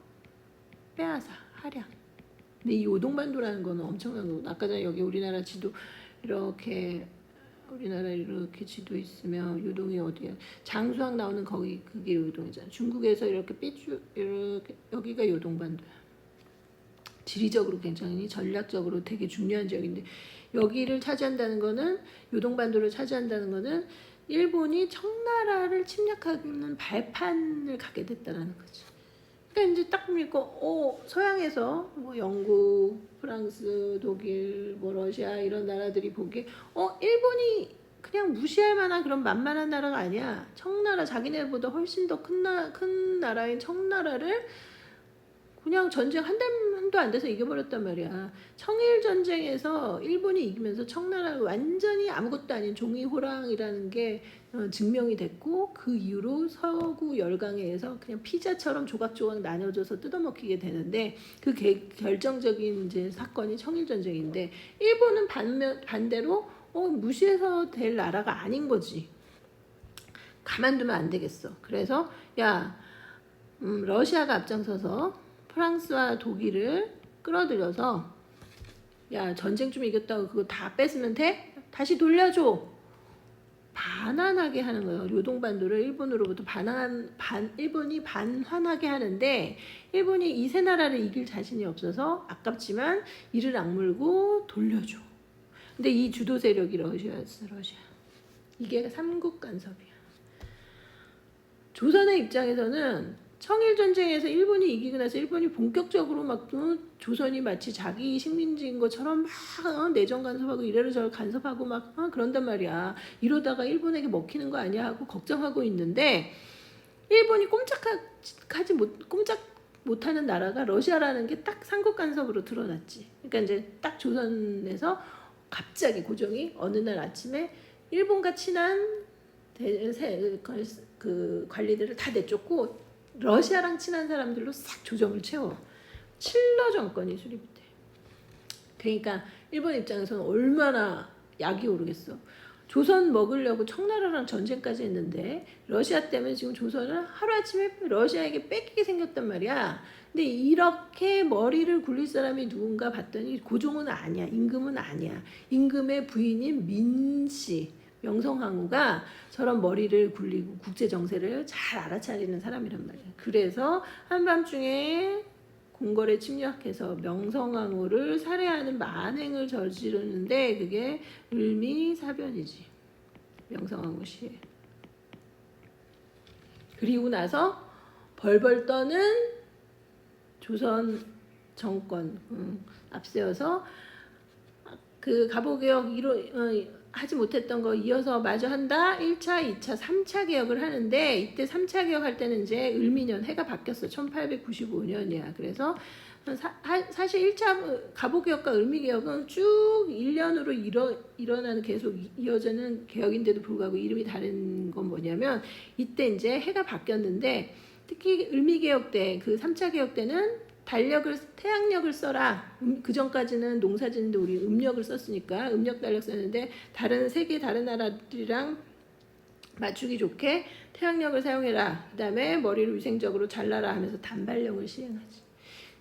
빼앗아 할양. 근데 이 요동반도라는 거는 엄청난 거고, 아까 전에 여기 우리나라 지도 이렇게 지도 있으면 요동이 어디야? 장수왕 나오는 거기, 그게 요동이잖아. 중국에서 이렇게 여기가 요동반도야. 지리적으로 굉장히 전략적으로 되게 중요한 지역인데, 여기를 차지한다는 거는, 요동반도를 차지한다는 거는 일본이 청나라를 침략하는 발판을 갖게 됐다라는 거지. 그러니까 이제 딱 보니까 서양에서 뭐 영국, 프랑스, 독일, 뭐 러시아 이런 나라들이 보기에 일본이 그냥 무시할 만한 그런 만만한 나라가 아니야. 청나라, 자기네보다 훨씬 더 큰 나라인 청나라를 그냥 전쟁 한 달도 안 돼서 이겨버렸단 말이야. 청일전쟁에서 일본이 이기면서 청나라가 완전히 아무것도 아닌 종이호랑이라는 게 증명이 됐고, 그 이후로 서구 열강에 의해서 그냥 피자처럼 조각조각 나눠져서 뜯어먹히게 되는데, 그 결정적인 이제 사건이 청일전쟁인데, 일본은 반대로 무시해서 될 나라가 아닌 거지. 가만두면 안 되겠어. 그래서 러시아가 앞장서서 프랑스와 독일을 끌어들여서 전쟁 좀 이겼다고 그거 다 뺏으면 돼? 다시 돌려줘. 반환하게 하는 거예요. 요동반도를 일본으로부터 일본이 반환하게 하는데 일본이 이 세 나라를 이길 자신이 없어서 아깝지만 이를 악물고 돌려줘. 근데 이 주도 세력이 러시아였어. 러시아. 이게 삼국 간섭이야. 조선의 입장에서는 청일전쟁에서 일본이 이기고 나서 일본이 본격적으로 막 조선이 마치 자기 식민지인 것처럼 막 내정 간섭하고 이래로 저래로 간섭하고 막 그런단 말이야. 이러다가 일본에게 먹히는 거 아니야 하고 걱정하고 있는데 일본이 꼼짝 못하는 나라가 러시아라는 게 딱 삼국 간섭으로 드러났지. 그러니까 이제 딱 조선에서 갑자기 고종이 어느 날 아침에 일본과 친한 그 관리들을 다 내쫓고 러시아랑 친한 사람들로 싹 조정을 채워. 칠러 정권이 수립돼. 그러니까 일본 입장에서는 얼마나 약이 오르겠어. 조선 먹으려고 청나라랑 전쟁까지 했는데 러시아 때문에 지금 조선은 하루아침에 러시아에게 뺏기게 생겼단 말이야. 근데 이렇게 머리를 굴릴 사람이 누군가 봤더니 고종은 아니야. 임금은 아니야. 임금의 부인인 민씨. 명성황후가 저런 머리를 굴리고 국제 정세를 잘 알아차리는 사람이란 말이야. 그래서 한밤중에 궁궐에 침략해서 명성황후를 살해하는 만행을 저지르는데 그게 을미사변이지. 명성황후 시해. 그리고 나서 벌벌 떠는 조선 정권 앞세워서 그 갑오개혁 하지 못했던 거 이어서 마저 한다. 1차, 2차, 3차 개혁을 하는데 이때 3차 개혁할 때는 이제 을미년 해가 바뀌었어. 1895년이야. 그래서 사실 1차 갑오개혁과 을미개혁은 쭉 1년으로 일어나는 계속 이어지는 개혁인데도 불구하고 이름이 다른 건 뭐냐면 이때 이제 해가 바뀌었는데 특히 을미개혁 때 그 3차 개혁 때는 태양력을 써라. 그 전까지는 농사짓는데 우리 음력을 썼으니까 음력 달력 썼는데 세계 다른 나라들이랑 맞추기 좋게 태양력을 사용해라. 그 다음에 머리를 위생적으로 잘라라 하면서 단발령을 시행하지.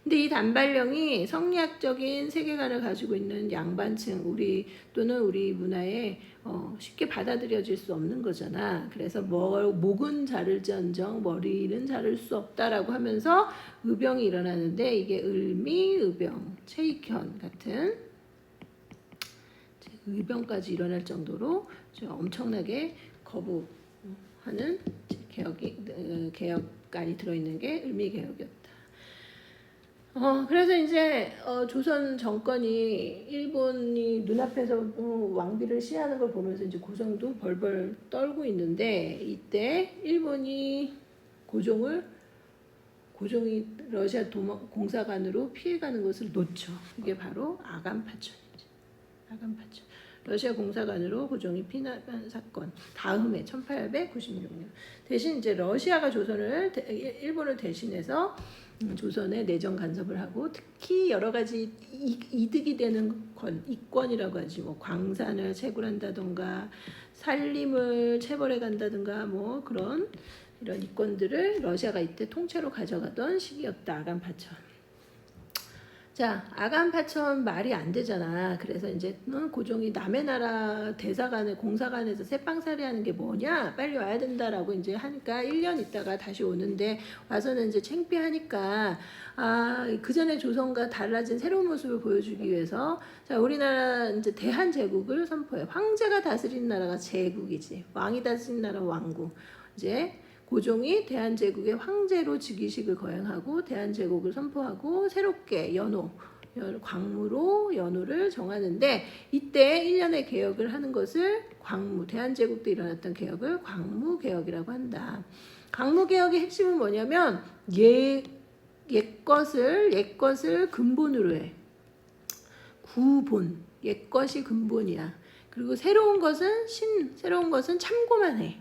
근데 이 단발령이 성리학적인 세계관을 가지고 있는 양반층 또는 우리 문화에 쉽게 받아들여질 수 없는 거잖아. 그래서 목은 자를지언정 머리는 자를 수 없다라고 하면서 의병이 일어나는데 이게 을미의병, 최익현 같은 의병까지 일어날 정도로 엄청나게 거부하는 개혁안이 들어있는 게 을미개혁이었다. 그래서 이제 조선 정권이 일본이 눈앞에서 왕비를 시해하는 걸 보면서 이제 고종도 벌벌 떨고 있는데 이때 일본이 고종이 러시아 공사관으로 피해가는 것을 놓쳐. 이게 바로 아간파천이지. 아간파천. 러시아 공사관으로 고종이 피난한 사건. 다음에 1896년. 대신 이제 러시아가 일본을 대신해서 조선에 내정 간섭을 하고 특히 여러 가지 이득이 되는 이권이라고 하지. 뭐 광산을 채굴한다던가 산림을 체벌해 간다던가 뭐 이런 이권들을 러시아가 이때 통째로 가져가던 시기였다. 아간파천. 자, 아간파천 말이 안 되잖아. 그래서 이제 고종이 남의 나라 공사관에서 새빵살이 하는 게 뭐냐? 빨리 와야 된다라고 이제 하니까 1년 있다가 다시 오는데 와서는 이제 창피하니까 그 전에 조선과 달라진 새로운 모습을 보여주기 위해서 자, 우리나라 이제 대한제국을 선포해. 황제가 다스리는 나라가 제국이지. 왕이 다스리는 나라는 왕국. 이제 고종이 대한제국의 황제로 즉위식을 거행하고 대한제국을 선포하고 새롭게 광무로 연호를 정하는데 이때 1년의 개혁을 하는 것을 대한제국 때 일어났던 개혁을 광무개혁이라고 한다. 광무개혁의 핵심은 뭐냐면 옛것을 근본으로 해. 구본. 옛것이 근본이야. 그리고 새로운 것은 참고만 해.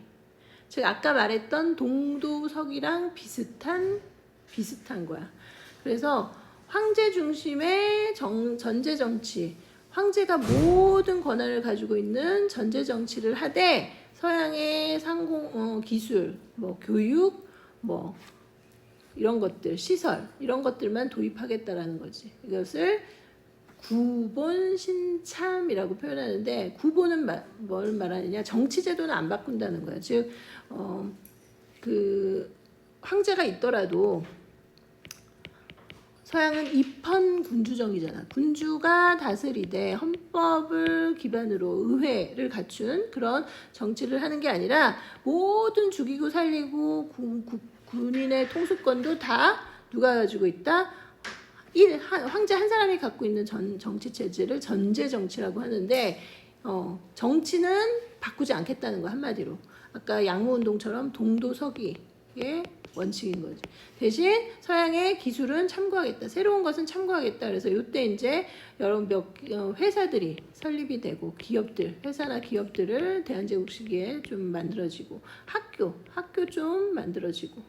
즉 아까 말했던 동도석이랑 비슷한 거야. 그래서 황제 중심의 전제 정치, 황제가 모든 권한을 가지고 있는 전제 정치를 하되 서양의 기술, 뭐 교육, 뭐 이런 것들, 시설 이런 것들만 도입하겠다라는 거지. 이것을 구본신참이라고 표현하는데 구본은 뭘 말하느냐? 정치 제도는 안 바꾼다는 거야. 즉, 그 황제가 있더라도 서양은 입헌 군주정이잖아. 군주가 다스리되 헌법을 기반으로 의회를 갖춘 그런 정치를 하는 게 아니라 모든 죽이고 살리고 군인의 통수권도 다 누가 가지고 있다? 황제 한 사람이 갖고 있는 정치 체제를 전제 정치라고 하는데 정치는 바꾸지 않겠다는 거 한마디로. 아까 양모운동처럼 동도서기의 원칙인 거지. 대신 서양의 기술은 참고하겠다. 새로운 것은 참고하겠다. 그래서 이때 이제 여러 회사들이 설립이 되고 기업들, 회사나 기업들을 대한제국 시기에 좀 만들어지고 학교 좀 만들어지고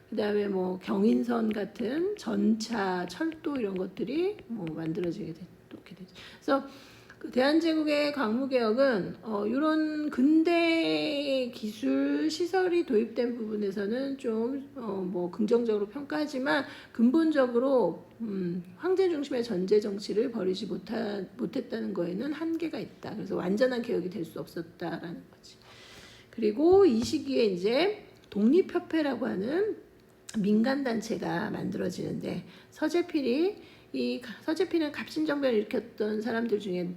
그 다음에 뭐 경인선 같은 전차, 철도 이런 것들이 뭐 만들어지게 되죠. 그래서 그 대한제국의 광무개혁은 이런 근대 기술 시설이 도입된 부분에서는 좀 뭐 긍정적으로 평가하지만 근본적으로 황제 중심의 전제 정치를 버리지 못했다는 거에는 한계가 있다. 그래서 완전한 개혁이 될 수 없었다라는 거지. 그리고 이 시기에 이제 독립협회라고 하는 민간단체가 만들어지는데 서재필은 갑신정변을 일으켰던 사람들 중에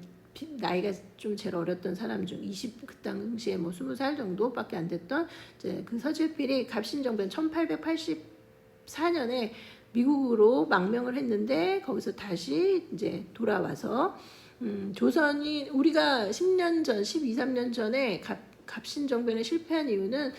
나이가 좀 제일 어렸던 사람 중 그 당시에 뭐 20살 정도밖에 안 됐던 이제 그 서재필이 갑신정변 1884년에 미국으로 망명을 했는데 거기서 다시 이제 돌아와서 조선이 우리가 10년 전, 13년 전에 갑신정변에 실패한 이유는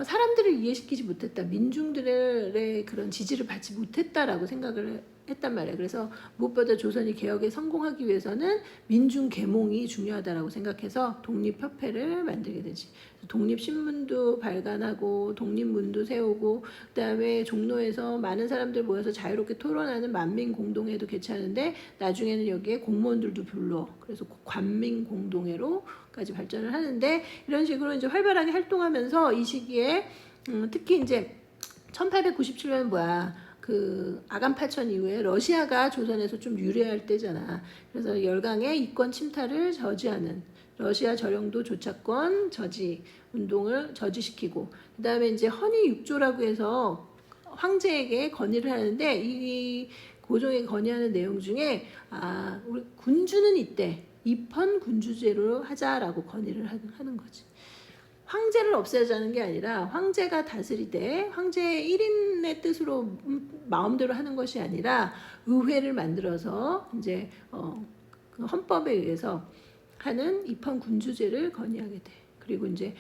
사람들을 이해시키지 못했다. 민중들의 그런 지지를 받지 못했다라고 생각을 했단 말이에요. 그래서 무엇보다 조선이 개혁에 성공하기 위해서는 민중 계몽이 중요하다라고 생각해서 독립협회를 만들게 되지. 독립신문도 발간하고 독립문도 세우고 그다음에 종로에서 많은 사람들 모여서 자유롭게 토론하는 만민공동회도 개최하는데 나중에는 여기에 공무원들도 불러. 그래서 관민공동회로까지 발전을 하는데 이런 식으로 이제 활발하게 활동하면서 이 시기에 특히 이제 1897년 뭐야? 그 아간파천 이후에 러시아가 조선에서 좀 유리할 때잖아. 그래서 열강의 이권 침탈을 저지하는 러시아 저령도 조차권 저지 운동을 저지시키고 그다음에 이제 헌의 육조라고 해서 황제에게 건의를 하는데 이 고종에게 건의하는 내용 중에 우리 군주는 이때 입헌 군주제로 하자라고 건의를 하는 거지. 황제를 없애자는 게 아니라 황제가 다스리되 황제의 1인의 뜻으로 마음대로 하는 것이 아니라 의회를 만들어서 이제 그 헌법에 의해서 하는 입헌 군주제를 건의하게 돼. 그리고 이제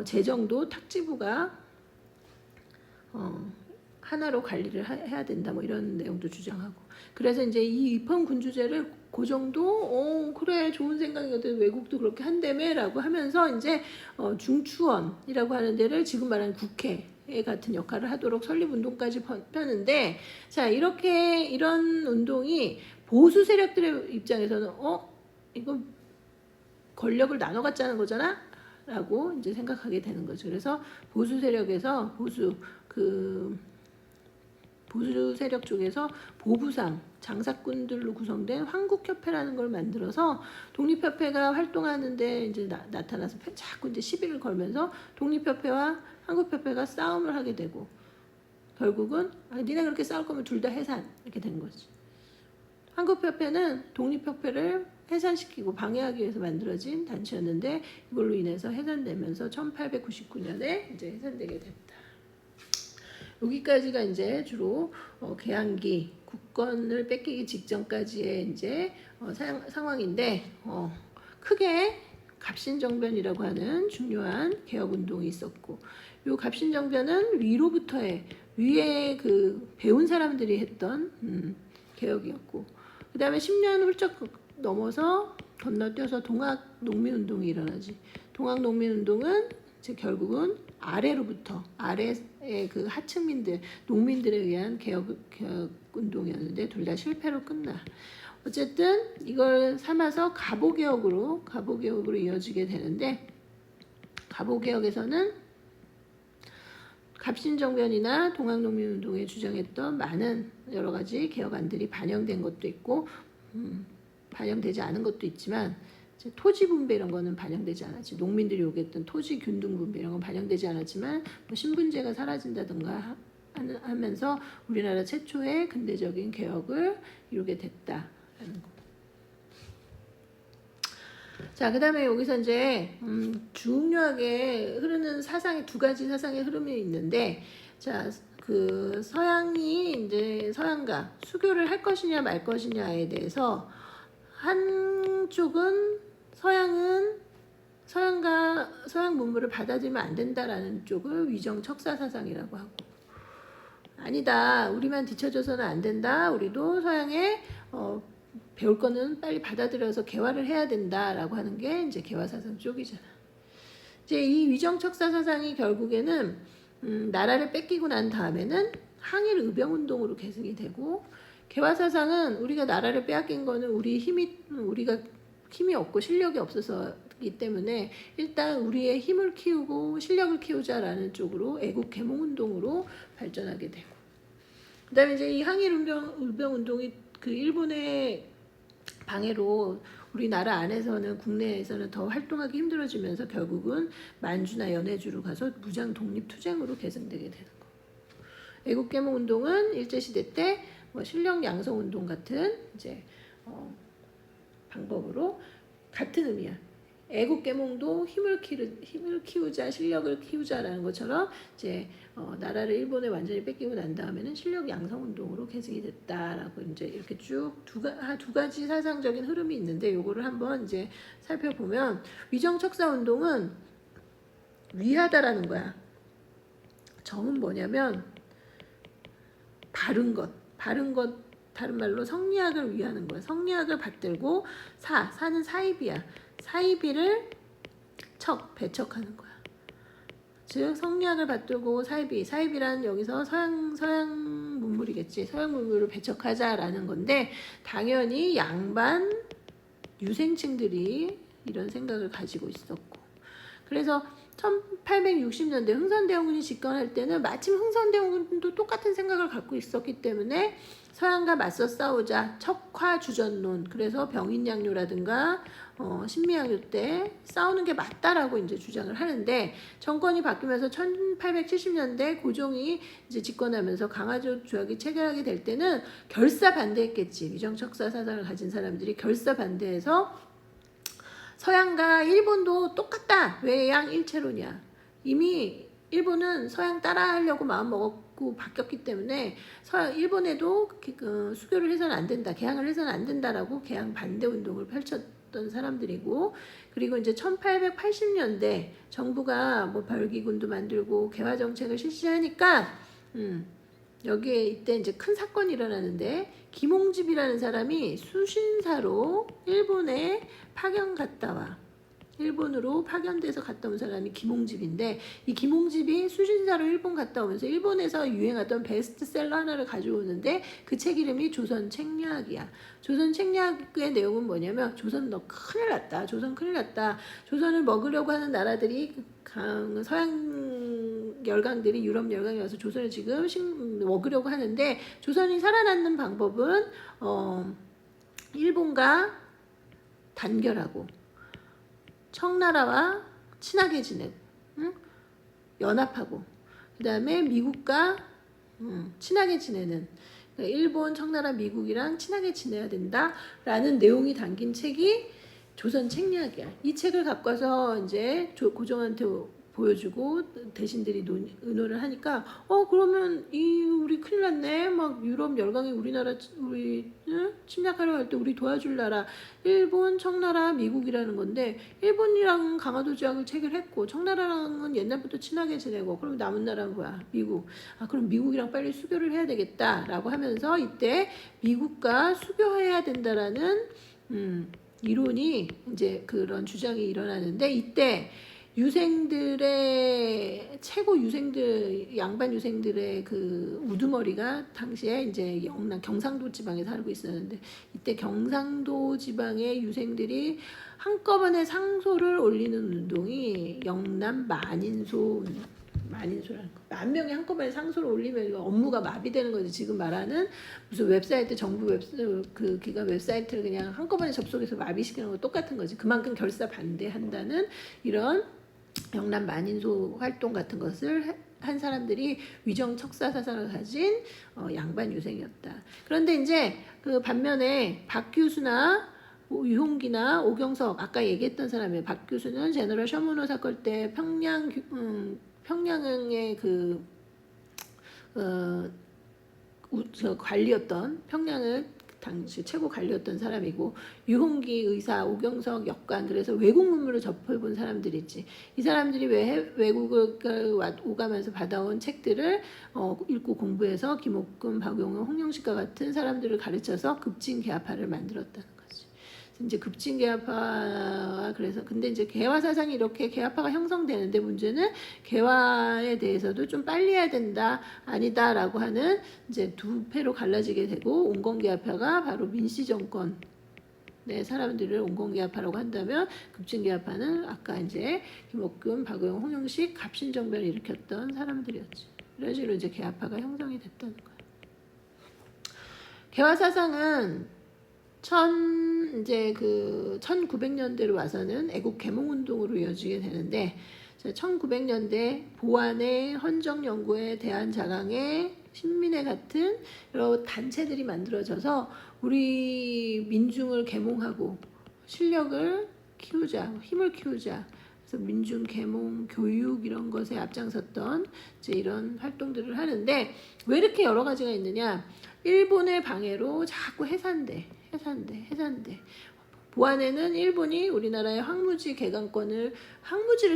재정도 탁지부가 하나로 관리를 해야 된다. 뭐 이런 내용도 주장하고. 그래서 이제 이 입헌 군주제를 고종도 그래 좋은 생각이거든 외국도 그렇게 한다며라고 하면서 이제 중추원이라고 하는 데를 지금 말하는 국회 같은 역할을 하도록 설립운동까지 펴는데 자 이런 운동이 보수 세력들의 입장에서는 이거 권력을 나눠 갖자는 거잖아 라고 이제 생각하게 되는 거죠. 그래서 보수 세력에서 보수 세력 쪽에서 보부상 장사꾼들로 구성된 황국협회라는 걸 만들어서 독립협회가 활동하는데 이제 나타나서 자꾸 이제 시비를 걸면서 독립협회와 한국협회가 싸움을 하게 되고 결국은 니네 그렇게 싸울 거면 둘 다 해산 이렇게 된 거지. 한국협회는 독립협회를 해산시키고 방해하기 위해서 만들어진 단체였는데 이걸로 인해서 해산되면서 1899년에 이제 해산되게 됐다. 여기까지가 이제 주로 개항기 국권을 뺏기기 직전까지의 이제 상황인데 크게 갑신정변이라고 하는 중요한 개혁 운동이 있었고 이 갑신정변은 위에 그 배운 사람들이 했던 개혁이었고 그 다음에 10년 훌쩍 넘어서 건너뛰어서 동학농민운동이 일어나지. 동학농민운동은 결국은 아래의 그 하층민들, 농민들에 의한 개혁 운동이었는데 둘 다 실패로 끝나. 어쨌든 이걸 삼아서 갑오개혁으로 이어지게 되는데 갑오개혁에서는 갑신정변이나 동학농민운동에 주장했던 많은 여러 가지 개혁안들이 반영된 것도 있고 반영되지 않은 것도 있지만 토지 분배 이런 거는 반영되지 않았지. 농민들이 요구했던 토지 균등 분배 이런 건 반영되지 않았지만 뭐 신분제가 사라진다든가 하면서 우리나라 최초의 근대적인 개혁을 이루게 됐다라는 거. 자, 그 다음에 여기서 이제 중요하게 흐르는 사상의 두 가지 사상의 흐름이 있는데, 자, 그 서양이 이제 서양과 수교를 할 것이냐 말 것이냐에 대해서 한쪽은 서양 문물을 받아들이면 안 된다라는 쪽을 위정 척사 사상이라고 하고, 아니다, 우리만 뒤처져서는 안 된다, 우리도 서양에 배울 거는 빨리 받아들여서 개화를 해야 된다라고 하는 게 이제 개화 사상 쪽이잖아. 이제 이 위정 척사 사상이 결국에는 나라를 뺏기고 난 다음에는 항일 의병 운동으로 계승이 되고, 개화 사상은 우리가 나라를 빼앗긴 거는 우리가 힘이 없고 실력이 없어서이기 때문에 일단 우리의 힘을 키우고 실력을 키우자라는 쪽으로 애국 계몽 운동으로 발전하게 되고, 그다음에 이제 이 항일 의병 운동이 그 일본의 방해로 우리나라 안에서는 국내에서는 더 활동하기 힘들어지면서 결국은 만주나 연해주로 가서 무장 독립 투쟁으로 계승되게 되는 거. 애국 계몽 운동은 일제 시대 때 뭐 실력 양성 운동 같은 이제 방법으로 같은 의미야. 애국 계몽도 힘을 키우자, 실력을 키우자라는 것처럼 이제 나라를 일본에 완전히 뺏기고 난 다음에는 실력 양성 운동으로 계승이 됐다라고 이제 이렇게 쭉 두 가지 사상적인 흐름이 있는데, 요거를 한번 이제 살펴보면 위정 척사 운동은 위하다라는 거야. 정은 뭐냐면 바른 것, 다른 말로 성리학을 위하는 거야. 성리학을 받들고 사는 사이비야. 사이비를 배척하는 거야. 즉 성리학을 받들고 사이비란 여기서 서양 문물이겠지. 서양 문물을 배척하자라는 건데, 당연히 양반 유생층들이 이런 생각을 가지고 있었고, 그래서 1860년대 흥선대원군이 집권할 때는 마침 흥선대원군도 똑같은 생각을 갖고 있었기 때문에 서양과 맞서 싸우자, 척화주전론, 그래서 병인양요라든가 신미양요 때 싸우는 게 맞다라고 이제 주장을 하는데, 정권이 바뀌면서 1870년대 고종이 이제 집권하면서 강화조 조약이 체결하게 될 때는 결사 반대했겠지. 위정척사 사상을 가진 사람들이 결사 반대해서 서양과 일본도 똑같다, 외양일체론이야. 이미 일본은 서양 따라하려고 마음먹고 바뀌었기 때문에 일본에도 수교를 해서는 안 된다, 개항을 해서는 안 된다라고 개항 반대 운동을 펼쳤던 사람들이고, 그리고 이제 1880년대 정부가 뭐 별기군도 만들고 개화 정책을 실시하니까 여기에 이때 이제 큰 사건이 일어나는데, 김홍집이라는 사람이 수신사로 일본에 일본으로 파견돼서 갔다 온 사람이 김홍집인데, 이 김홍집이 수신사로 일본 갔다 오면서 일본에서 유행하던 베스트셀러 하나를 가져오는데, 그 책 이름이 조선 책략이야. 조선 책략의 내용은 뭐냐면, 조선 너 큰일 났다. 조선을 먹으려고 하는 나라들이 서양 열강들이 유럽 열강이 와서 조선을 지금 먹으려고 하는데, 조선이 살아남는 방법은 일본과 단결하고 청나라와 친하게 지내고 연합하고, 그 다음에 미국과 친하게 지내는, 그러니까 일본, 청나라, 미국이랑 친하게 지내야 된다라는 내용이 담긴 책이 조선 책략이야. 이 책을 갖고 와서 이제 고종한테 보여주고 대신들이 의논을 하니까 그러면 우리 큰일 났네. 막 유럽 열강이 우리 침략하려 할 때 우리 도와줄 나라 일본, 청나라, 미국이라는 건데, 일본이랑 강화도 조약을 체결했고 청나라랑은 옛날부터 친하게 지내고, 그럼 남은 나라는 뭐야? 미국. 그럼 미국이랑 빨리 수교를 해야 되겠다라고 하면서 이때 미국과 수교해야 된다라는 이론이 이제 그런 주장이 일어나는데, 이때 유생들의 최고 유생들 양반 유생들의 그 우두머리가 당시에 이제 영남 경상도 지방에 살고 있었는데 이때 경상도 지방의 유생들이 한꺼번에 상소를 올리는 운동이 영남 만인소라는 거. 10,000명이 한꺼번에 상소를 올리면 이거 업무가 마비되는 거지. 지금 말하는 무슨 웹사이트 정부 그 기관 웹사이트를 그냥 한꺼번에 접속해서 마비시키는 거 똑같은 거지. 그만큼 결사 반대한다는 이런 영남 만인소 활동 같은 것을 한 사람들이 위정 척사 사상을 가진 양반 유생이었다. 그런데 이제 그 반면에 박규수나 유홍기나 오경석 아까 얘기했던 사람이에요. 박규수는 제너럴 셔먼호 사건 때 평양의 그 관리였던 평양을 당시 최고 관리였던 사람이고 유홍기 의사, 오경석 역관 그래서 외국 문물을 접해본 사람들이지. 이 사람들이 외국을 오가면서 받아온 책들을 읽고 공부해서 김옥금, 박용훈, 홍영식과 같은 사람들을 가르쳐서 급진개화파를 만들었다는 거지. 이제 급진개화파 그래서 근데 이제 개화 사상이 이렇게 개화파가 형성되는데 문제는 개화에 대해서도 좀 빨리 해야 된다 아니다라고 하는 이제 두 패로 갈라지게 되고 온건개화파가 바로 민씨 정권 네 사람들을 온건개화파라고 한다면 급진개화파는 아까 이제 김옥금, 박용훈, 홍영식 갑신정변을 일으켰던 사람들이었지. 이런 식으로 이제 개화파가 형성이 됐다는 거야. 개화 사상은 이제 그 1900년대로 와서는 애국 개몽 운동으로 이어지게 되는데 1900년대 보안의 헌정연구회 대한자강회 신민회 같은 여러 단체들이 만들어져서 우리 민중을 계몽하고 실력을 키우자, 힘을 키우자. 그래서 민중 계몽 교육 이런 것에 앞장섰던 이제 이런 활동들을 하는데 왜 이렇게 여러 가지가 있느냐? 일본의 방해로 자꾸 해산돼. 보안에는 일본이 우리나라의 항무지를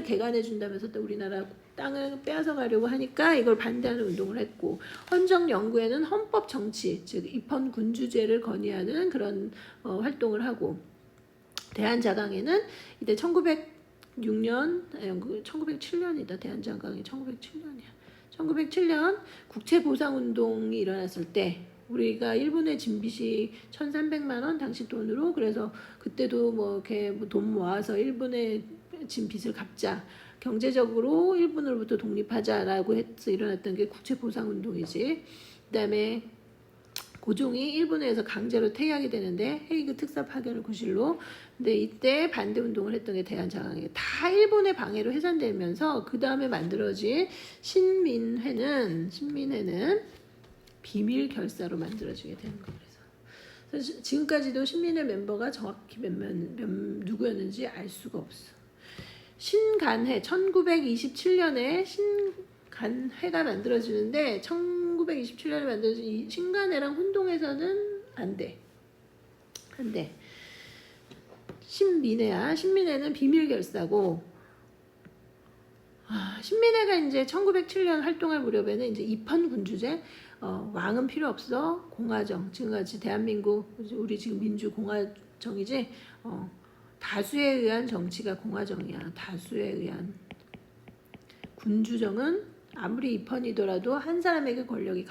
개간해 준다면서 또 우리나라 땅을 빼앗아 가려고 하니까 이걸 반대하는 운동을 했고 헌정연구회는 헌법 정치 즉 입헌 군주제를 건의하는 그런 활동을 하고 대한자강회는 이때 1907년이다. 대한자강회 1907년이야. 1907년 국채보상운동이 일어났을 때 우리가 일본에 진 빚이 1,300만 원 당시 돈으로 그래서 그때도 뭐 이렇게 돈 모아서 일본에 진 빚을 갚자. 경제적으로 일본으로부터 독립하자라고 해서 일어났던 게 국채보상운동이지. 그다음에 고종이 일본에서 강제로 퇴위하게 되는데 헤이그 특사 파견을 구실로. 근데 이때 반대 운동을 했던 게 대한자강회. 다 일본의 방해로 해산되면서 그 다음에 만들어진 신민회는 비밀 결사로 만들어지게 되는 거예요. 그래서 지금까지도 신민회 멤버가 정확히 누구였는지 알 수가 없어. 신간회 1927년에 신간회가 만들어지는데 1927년에 만들어진 이 신간회랑 혼동해서는 안 돼. 신민회야. 신민회는 비밀 결사고 신민회가 이제 1907년 활동할 무렵에는 이제 입헌 군주제 왕은 필요 없어 공화정 지금같이 대한민국 우리 지금 민주 공화정이지 다수에 의한 정치가 공화정이야. 다수에 의한 군주정은 아무리 입헌이더라도 한 사람이 권력을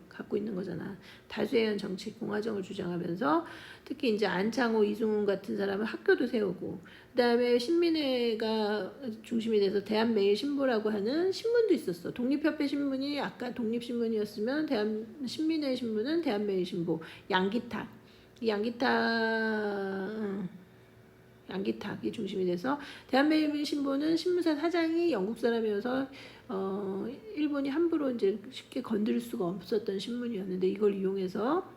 갖고 있는 거잖아. 다수에 의한 정치 공화정을 주장하면서 특히 이제 안창호, 이승훈 같은 사람은 학교도 세우고 그다음에 신민회가 중심이 돼서 대한매일신보라고 하는 신문도 있었어. 독립협회 신문이 아까 독립신문이었으면 신민회 신문은 대한매일신보. 양기탁이 중심이 돼서 대한매일신보는 신문사 사장이 영국 사람이어서 일본이 함부로 이제 쉽게 건드릴 수가 없었던 신문이었는데 이걸 이용해서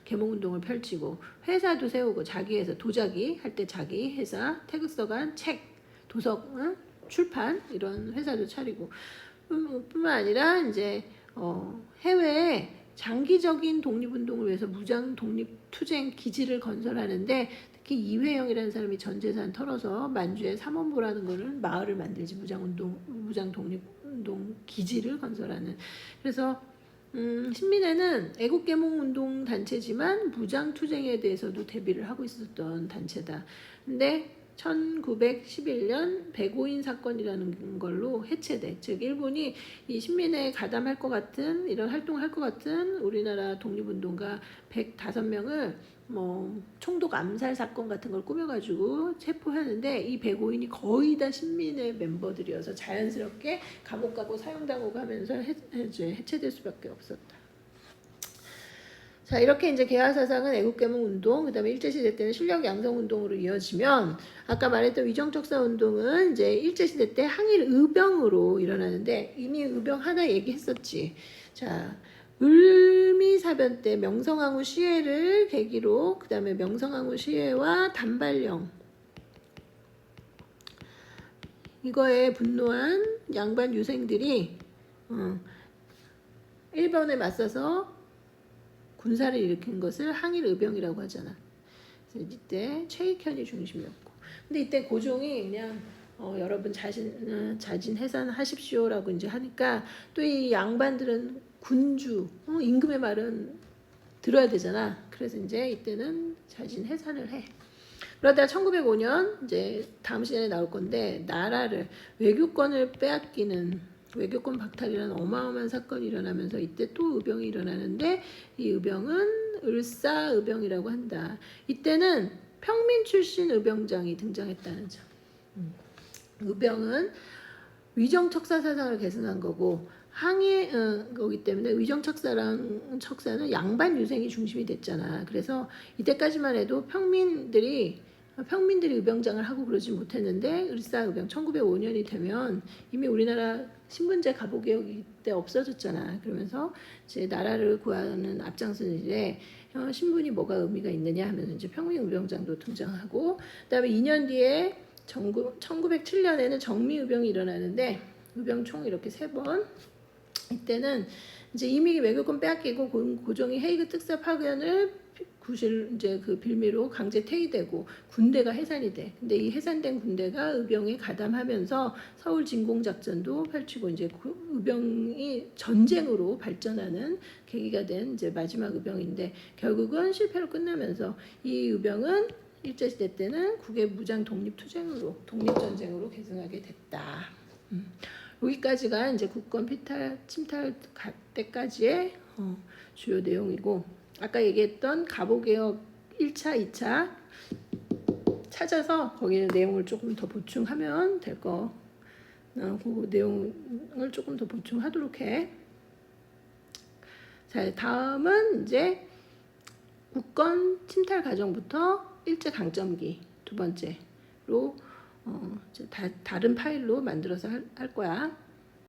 계몽운동을 펼치고 회사도 세우고 자기 회사 도자기 할 때 자기 회사 태극서간 책 도서 출판 이런 회사도 차리고 뿐만 아니라 이제 해외에 장기적인 독립운동을 위해서 무장 독립투쟁 기지를 건설하는데 특히 이회영이라는 사람이 전 재산 털어서 만주에 삼원보라는 거를 마을을 만들지 무장 독립운동 기지를 건설하는. 그래서 신민회는 애국계몽운동 단체지만 무장투쟁에 대해서도 대비를 하고 있었던 단체다. 근데 1911년 백오인 사건이라는 걸로 해체돼. 즉 일본이 이 식민에 가담할 것 같은 이런 활동을 할 것 같은 우리나라 독립운동가 105명을 뭐 총독 암살 사건 같은 걸 꾸며가지고 체포하는데 이 백오인이 거의 다 식민의 멤버들이어서 자연스럽게 감옥 가고 사형당하고 하면서 해체될 수밖에 없었다. 자, 이렇게 이제 개화사상은 애국개몽 운동, 그 다음에 일제시대 때는 실력 양성 운동으로 이어지면, 아까 말했던 위정척사 운동은 이제 일제시대 때 항일 의병으로 일어나는데, 이미 의병 하나 얘기했었지. 자, 을미사변 때 명성황후 시해를 계기로, 그 다음에 명성황후 시해와 단발령, 이거에 분노한 양반 유생들이, 일본에 맞서서 군사를 일으킨 것을 항일의병이라고 하잖아. 그래서 이때 최익현이 중심이었고, 근데 이때 고종이 그냥 여러분 자진 해산하십시오라고 이제 하니까 또 이 양반들은 군주 임금의 말은 들어야 되잖아. 그래서 이제 이때는 자진 해산을 해. 그러다 1905년 이제 다음 시간에 나올 건데 나라를 외교권을 빼앗기는 외교권 박탈이라는 어마어마한 사건이 일어나면서 이때 또 의병이 일어나는데 이 의병은 을사의병이라고 한다. 이때는 평민 출신 의병장이 등장했다는 점. 의병은 위정척사 사상을 계승한 거고 항해 거기 때문에 위정척사는 양반 유생이 중심이 됐잖아. 그래서 이때까지만 해도 평민들이 의병장을 하고 그러지 못했는데 을사의병 1905년이 되면 이미 우리나라 신분제 가보개혁이 때 없어졌잖아. 그러면서 이제 나라를 구하는 앞장서는 일에 신분이 뭐가 의미가 있느냐 하면서 이제 평민의병장도 등장하고, 그다음에 2년 뒤에 1907년에는 정미의병이 일어나는데 의병총 이렇게 3번. 이때는 이제 이미 외교권 빼앗기고 고종이 헤이그 특사 파견을 구실 이제 그 빌미로 강제 퇴위되고 군대가 해산이 돼. 근데 이 해산된 군대가 의병에 가담하면서 서울 진공 작전도 펼치고 이제 의병이 전쟁으로 발전하는 계기가 된 이제 마지막 의병인데 결국은 실패로 끝나면서 이 의병은 일제시대 때는 국외 무장 독립전쟁으로 계승하게 됐다. 여기까지가 이제 국권 침탈 때까지의 주요 내용이고, 아까 얘기했던 가보개혁 1차, 2차 찾아서 거기에 내용을 조금 더 보충하면 될 거. 그 내용을 조금 더 보충하도록 해. 자, 다음은 이제 국권 침탈 과정부터 일제 강점기 두 번째로 이제 다른 파일로 만들어서 할 거야.